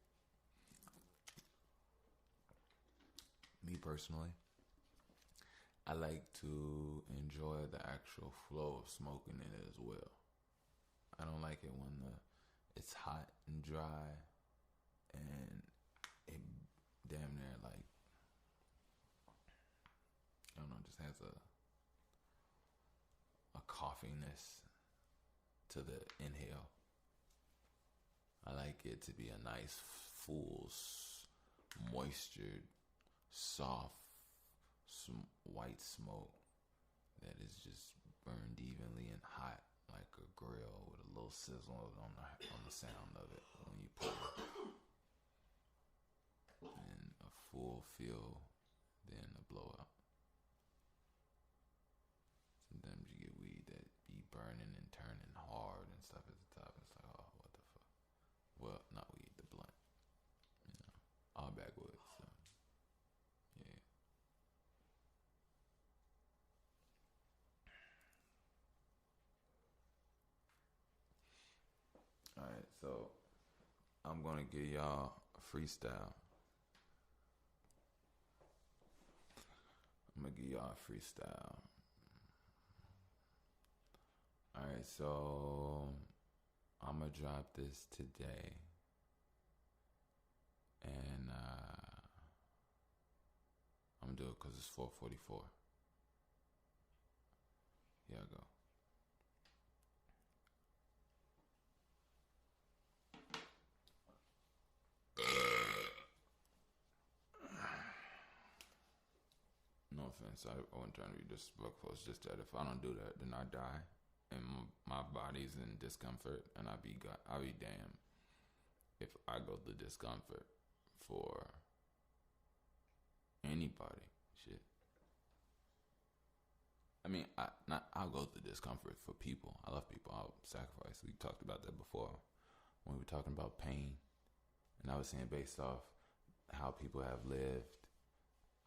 Speaker 2: Me personally, I like to enjoy the actual flow of smoking it as well. I don't like it when it's hot and dry and it damn near like, I don't know, just has a coughiness to the inhale. I like it to be a nice, full, moistured, soft, white smoke that is just burned evenly and hot like a grill with a little sizzle on the sound of it when you pull it. And a full feel, then a blowout. Sometimes you get weed that be burning and turning hard and stuff at the top. It's like, oh, what the fuck? Well, not weed, the blunt. You know, all backwoods. So, yeah. All right, so I'm gonna give y'all a freestyle. I'm gonna give y'all a freestyle. Alright, so I'm gonna drop this today. And I'm gonna do it because it's 4:44. Here I go. No offense, I wasn't trying to be disrespectful. It's just that if I don't do that, then I die, and my body's in discomfort, and I'll be damned if I go through discomfort for anybody. Shit. I mean, I'll go through discomfort for people. I love people. I'll sacrifice. We talked about that before when we were talking about pain, and I was saying based off how people have lived.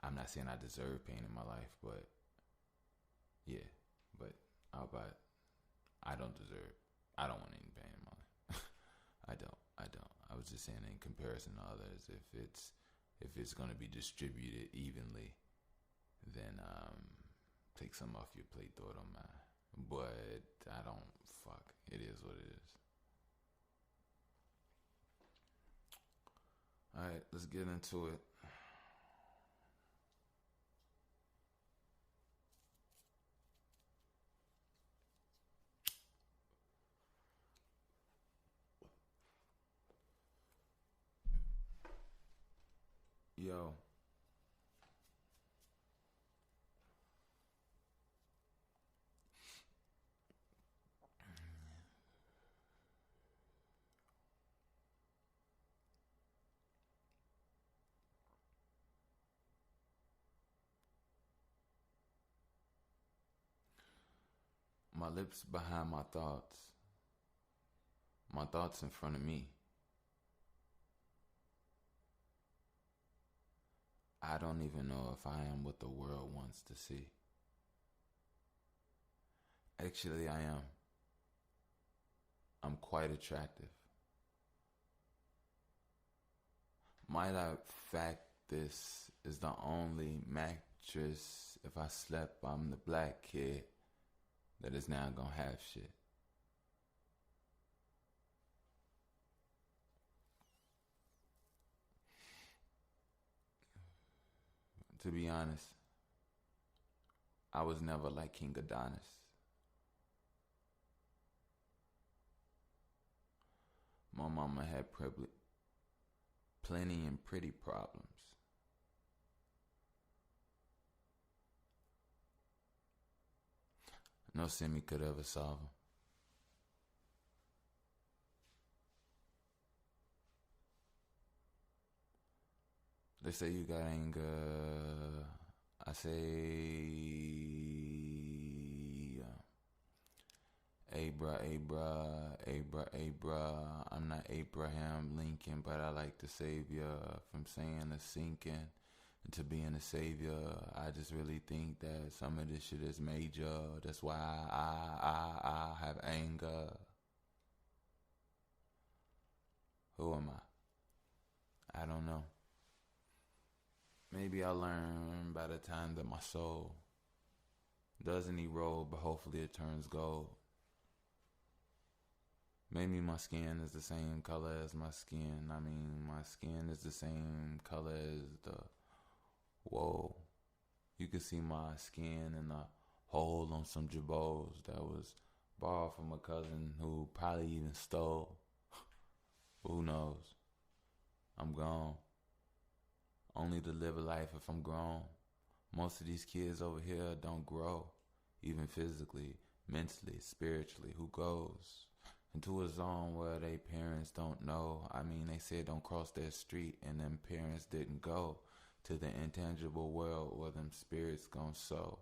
Speaker 2: I'm not saying I deserve pain in my life, but yeah, but I don't deserve. I don't want any pain in my life. I don't. I was just saying in comparison to others, if it's gonna be distributed evenly, then take some off your plate, throw it on mine. But I don't. Fuck. It is what it is. All right, let's get into it. Yo. My lips behind my thoughts in front of me. I don't even know if I am what the world wants to see. Actually, I am. I'm quite attractive. Might I fact this is the only mattress if I slept, I'm the black kid that is now gonna have shit. To be honest, I was never like King Adonis. My mama had plenty and pretty problems. No semi could ever solve them. They say you got anger. I say, Abra. I'm not Abraham Lincoln, but I like to save ya from saying a sinking into being a savior. I just really think that some of this shit is major. That's why I have anger. Who am I? I don't know. Maybe I'll learn by the time that my soul doesn't erode, but hopefully it turns gold. Maybe my skin is the same color as my skin. I mean, my skin is the same color as the... Whoa. You can see my skin in a hole on some jabots that was borrowed from a cousin who probably even stole. Who knows? I'm gone. Only to live a life if I'm grown. Most of these kids over here don't grow, even physically, mentally, spiritually. Who goes into a zone where they parents don't know? I mean, they said don't cross that street, and them parents didn't go to the intangible world where them spirits gon' sow.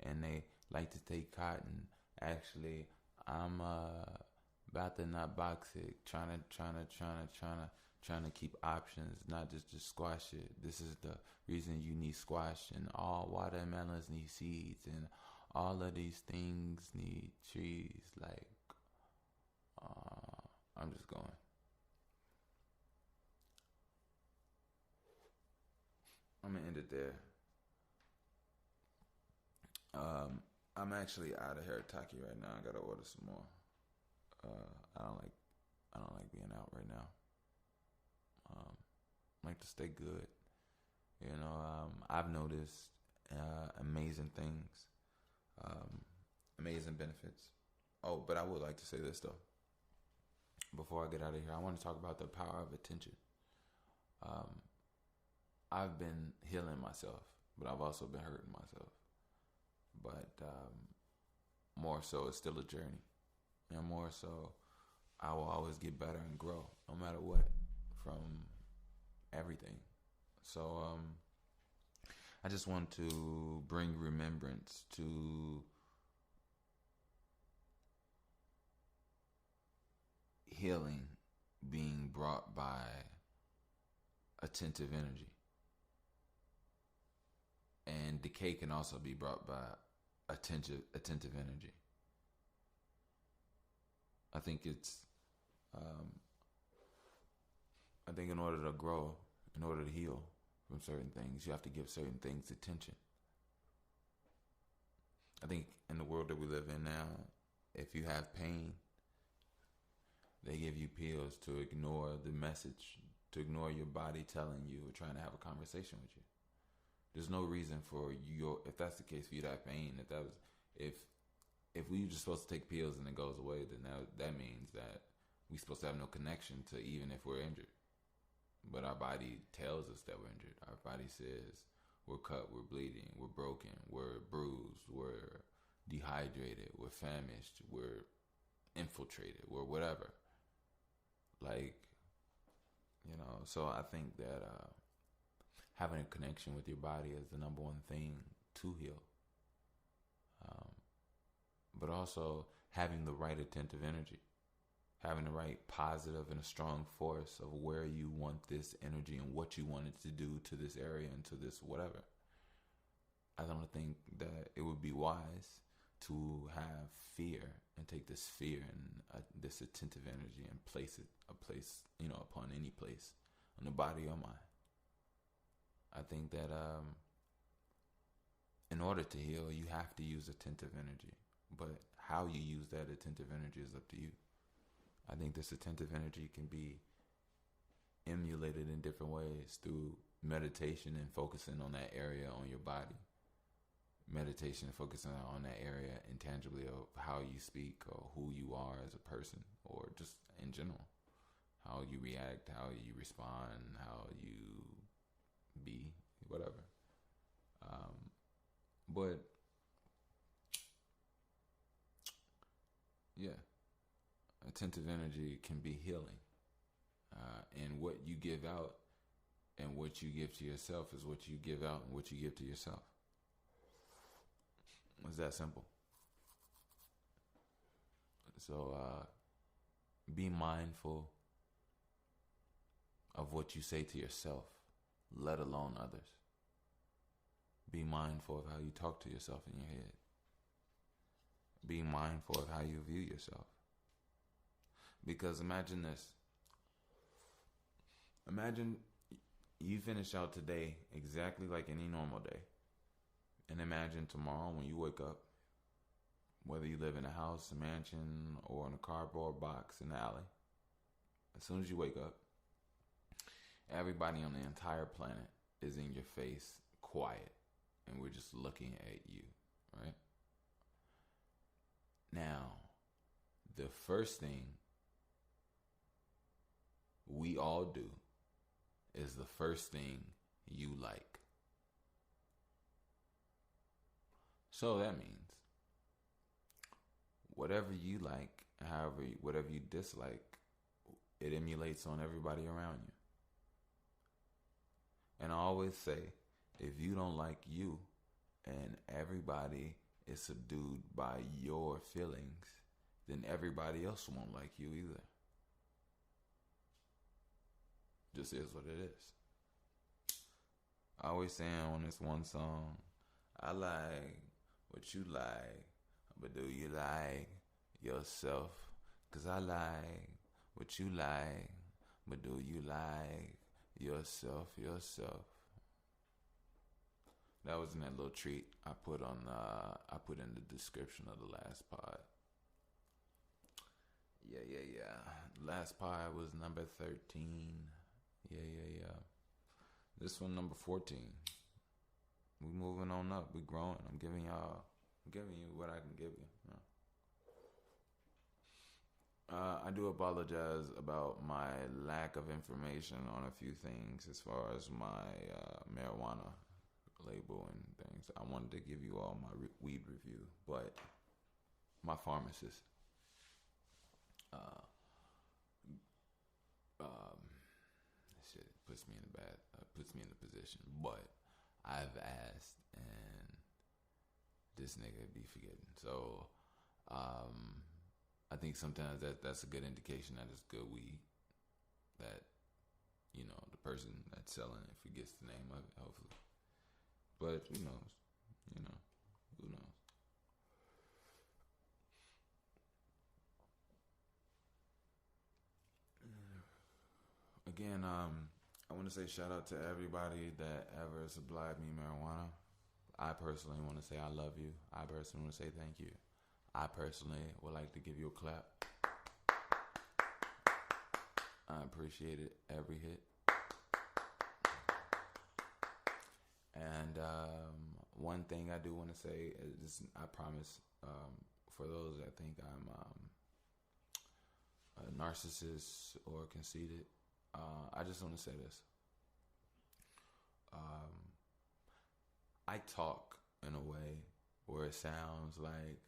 Speaker 2: And they like to take cotton. Actually, I'm about to not box it, trying to keep options, not just squash it. This is the reason you need squash, and all watermelons need seeds, and all of these things need trees. Like, I'm just going. I'm gonna end it there. I'm actually out of Harataki right now. I gotta order some more. I don't like being out right now. I like to stay good. You know, I've noticed amazing things, amazing benefits. Oh, but I would like to say this though. Before I get out of here, I want to talk about the power of attention. I've been healing myself, but I've also been hurting myself. But more so, it's still a journey. And more so, I will always get better and grow, no matter what, from everything. So I just want to bring remembrance to healing being brought by attentive energy. And decay can also be brought by attentive energy. I think it's, I think in order to grow, in order to heal from certain things, you have to give certain things attention. I think in the world that we live in now, if you have pain, they give you pills to ignore the message, to ignore your body telling you or trying to have a conversation with you. There's no reason for you, if that's the case, for you to have pain. If we just supposed to take pills and it goes away, then that means that we're supposed to have no connection to even if we're injured. But our body tells us that we're injured. Our body says we're cut, we're bleeding, we're broken, we're bruised, we're dehydrated, we're famished, we're infiltrated, we're whatever. Like, you know, so I think that having a connection with your body is the number one thing to heal. But also having the right attentive energy, having the right positive and a strong force of where you want this energy and what you want it to do to this area and to this whatever. I don't think that it would be wise to have fear and take this fear and this attentive energy and place it upon any place on the body or mind. I think that in order to heal, you have to use attentive energy. But how you use that attentive energy is up to you. I think this attentive energy can be emulated in different ways through meditation and focusing on that area on your body. Meditation and focusing on that area intangibly of how you speak or who you are as a person or just in general. How you react, how you respond, how you be, whatever. But yeah, attentive energy can be healing. And what you give out And what you give to yourself is what you give out and what you give to yourself. It's that simple. So be mindful of what you say to yourself, let alone others. Be mindful of how you talk to yourself in your head. Be mindful of how you view yourself. Because imagine this. Imagine you finish out today exactly like any normal day. And imagine tomorrow when you wake up, whether you live in a house, a mansion, or in a cardboard box in the alley, as soon as you wake up, everybody on the entire planet is in your face, quiet, and we're just looking at you, right? Now, the first thing we all do is the first thing you like. So that means whatever you like, however, whatever you dislike, it emulates on everybody around you. And I always say, if you don't like you and everybody is subdued by your feelings, then everybody else won't like you either. Just is what it is. I always say on this one song, I like what you like, but do you like yourself? 'Cause I like what you like, but do you like yourself? That was in that little treat I put in the description of the last pod. Yeah. Last pod was number 13. Yeah. This one number 14. We moving on up. We growing. I'm giving you what I can give you. I do apologize about my lack of information on a few things as far as my marijuana label and things. I wanted to give you all my weed review, but my pharmacist shit puts me in the position. But I've asked, and this nigga be forgetting. So I think sometimes that's a good indication that it's good weed. That, you know, the person that's selling it forgets the name of it, hopefully. But who knows? Who knows? Again, I want to say shout out to everybody that ever supplied me marijuana. I personally want to say I love you. I personally want to say thank you. I personally would like to give you a clap. I appreciate it, every hit. And one thing I do want to say is, I promise, for those that think I'm a narcissist or conceited, I just want to say this. I talk in a way where it sounds like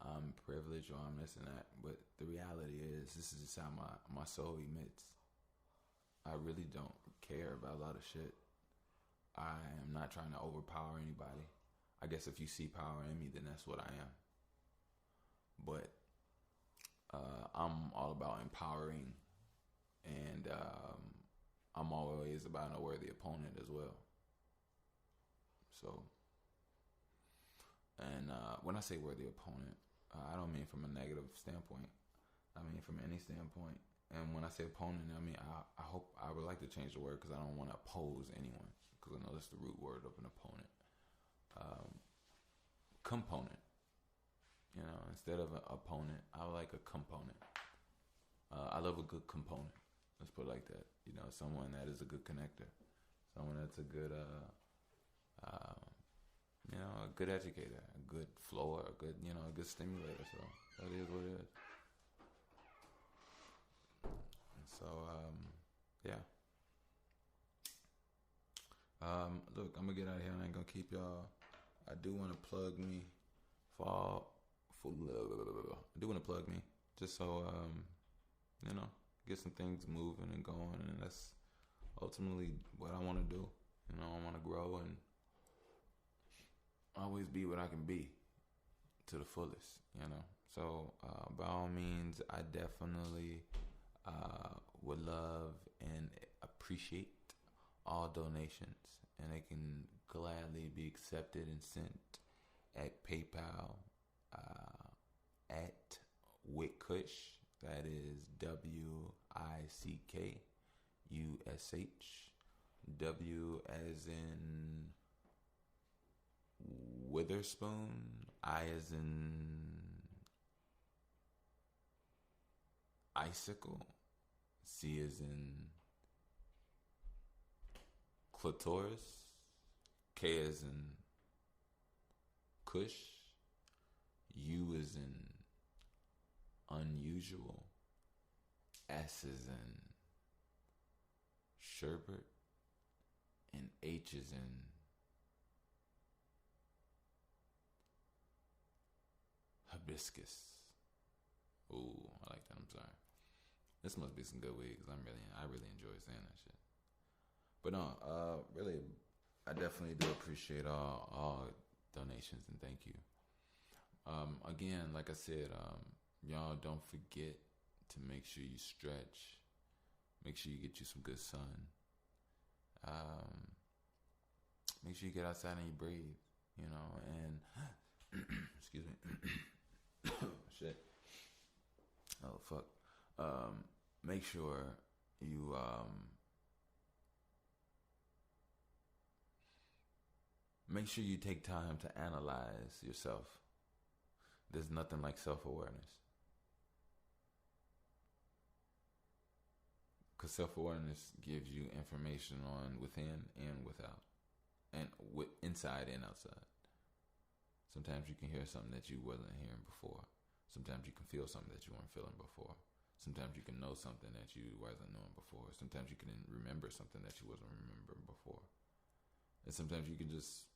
Speaker 2: I'm privileged or I'm this and that, but the reality is this is just how my soul emits. I really don't care about a lot of shit. I am not trying to overpower anybody. I guess if you see power in me, then that's what I am. But I'm all about empowering, and I'm always about a worthy opponent as well. So, and when I say worthy opponent, I don't mean from a negative standpoint. I mean from any standpoint. And when I say opponent, I mean I would like to change the word, because I don't want to oppose anyone, because I know that's the root word of an opponent. Component. You know, instead of an opponent, I like a component. I love a good component. Let's put it like that. You know, someone that is a good connector, someone that's a good, you know, a good educator, a good floor, a good, you know, a good stimulator. So that is what it is. So, yeah. Look, I'm gonna get out of here. I ain't gonna keep y'all. I do want to plug me I do want to plug me just so, you know, get some things moving and going, and that's ultimately what I want to do. You know, I want to grow and always be what I can be to the fullest. You know, so by all means, I definitely would love and appreciate all donations, and they can gladly be accepted and sent at PayPal at Wickush. That is WICKUSH. W as in Witherspoon. I as in icicle. C as in clitoris. K as in Kush. U as in unusual. S as in sherbet. And H is in hibiscus. Ooh, I like that. I'm sorry. This must be some good wigs. I really enjoy saying that shit. But no, really, I definitely do appreciate all donations and thank you. Again, like I said, y'all don't forget to make sure you stretch. Make sure you get you some good sun. Make sure you get outside and you breathe, you know, and excuse me, shit. Oh fuck. Make sure you make sure you take time to analyze yourself. There's nothing like self-awareness. Because self-awareness gives you information on within and without. And inside and outside. Sometimes you can hear something that you wasn't hearing before. Sometimes you can feel something that you weren't feeling before. Sometimes you can know something that you wasn't knowing before. Sometimes you can remember something that you wasn't remembering before. And sometimes you can just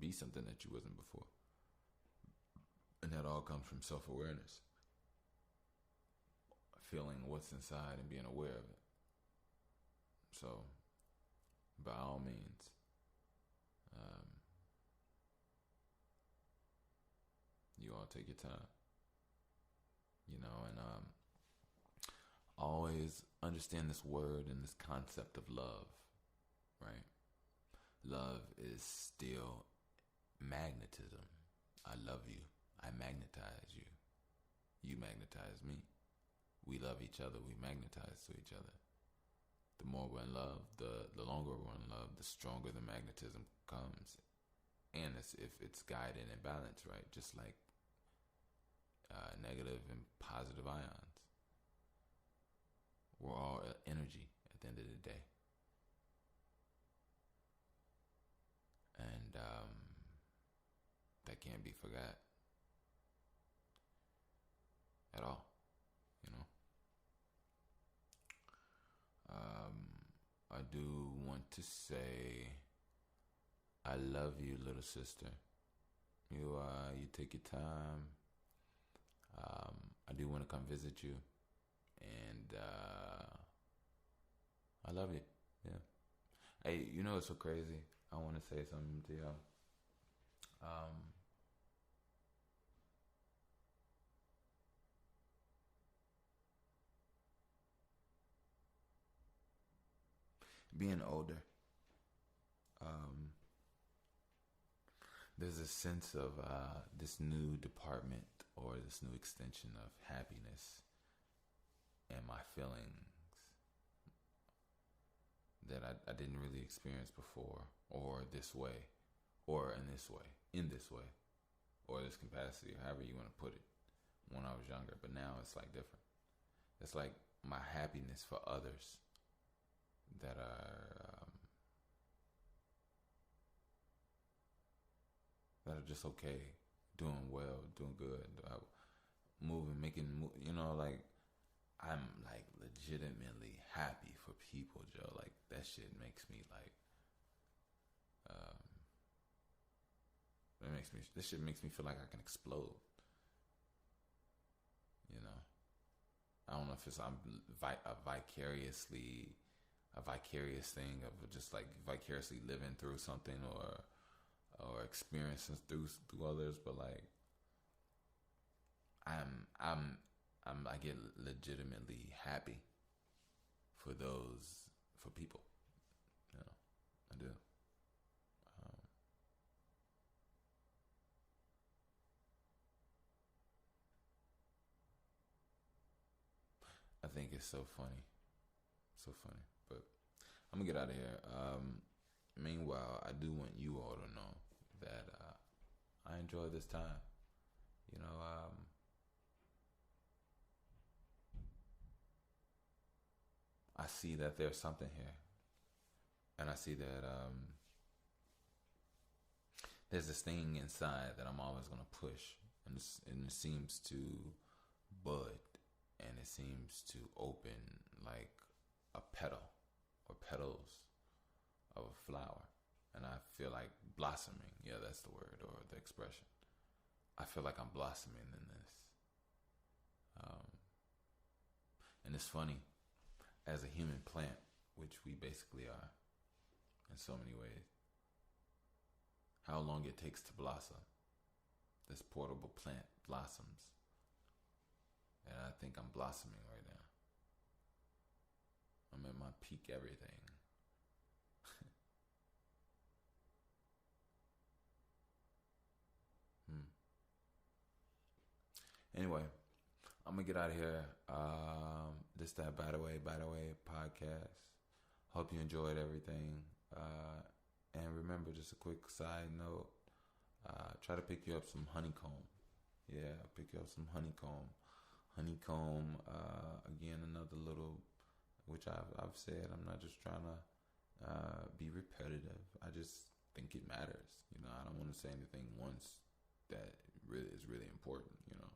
Speaker 2: be something that you wasn't before. And that all comes from self-awareness. Feeling what's inside and being aware of it. So, by all means, you all take your time, you know, and always understand this word and this concept of love, right? Love is still magnetism. I love you. I magnetize you. You magnetize me. We love each other. We magnetize to each other. The more we're in love, the longer we're in love, the stronger the magnetism comes. And if it's guided and balanced, right? Just like negative and positive ions. We're all energy at the end of the day. And that can't be forgot at all, you know. I do want to say I love you, little sister. You take your time. I do want to come visit you, and I love you. Yeah. Hey, you know what's so crazy? I want to say something to y'all. Being older, there's a sense of this new department or this new extension of happiness and my feelings that I didn't really experience before, or this way, or in this way, or this capacity, or however you want to put it, when I was younger. But now it's like different. It's like my happiness for others that are just okay, doing well, doing good, moving, you know, like I'm like legitimately happy for people, Joe. Like that shit makes me like, this shit makes me feel like I can explode. You know, I don't know if it's I'm vicariously a vicarious thing of just like vicariously living through something or experiencing through others, but like I get legitimately happy for people, you know, I do. Um, I think it's so funny, but I'm gonna get out of here. Meanwhile, I do want you all to know that I enjoy this time. You know, I see that there's something here, and I see that there's this thing inside that I'm always gonna push, and it seems to bud, and it seems to open like a petal or petals of a flower, and I feel like blossoming. Yeah, that's the word or the expression. I feel like I'm blossoming in this, and it's funny as a human plant, which we basically are in so many ways. How long it takes to blossom. This portable plant blossoms, and I think I'm blossoming right now. I'm at my peak everything. Anyway, I'm gonna get out of here. This that by the way podcast. Hope you enjoyed everything. And remember, just a quick side note: try to pick you up some honeycomb. Yeah, pick you up some honeycomb. Honeycomb. Again, another little, which I've said. I'm not just trying to be repetitive. I just think it matters. You know, I don't want to say anything once that really is really important. You know.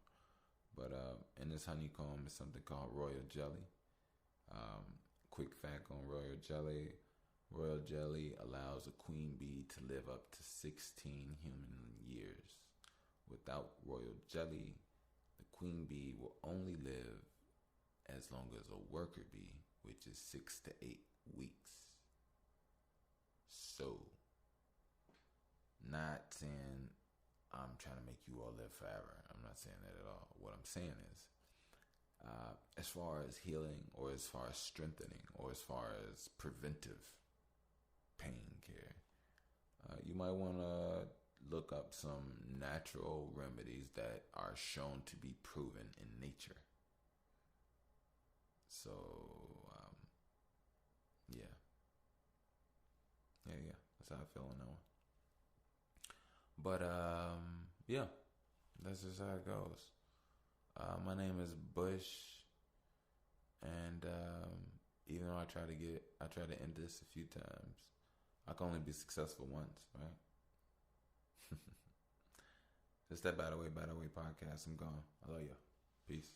Speaker 2: But in this honeycomb is something called royal jelly. Quick fact on royal jelly. Royal jelly allows a queen bee to live up to 16 human years. Without royal jelly, the queen bee will only live as long as a worker bee, which is 6 to 8 weeks. So, not saying I'm trying to make you all live forever. I'm not saying that at all. What I'm saying is, as far as healing or as far as strengthening or as far as preventive pain care, you might want to look up some natural remedies that are shown to be proven in nature. So, yeah. That's how I feel on that one. But yeah, that's just how it goes. My name is Bush, and even though I try to end this a few times, I can only be successful once, right? Just that by the way podcast. I'm gone. I love you. Peace.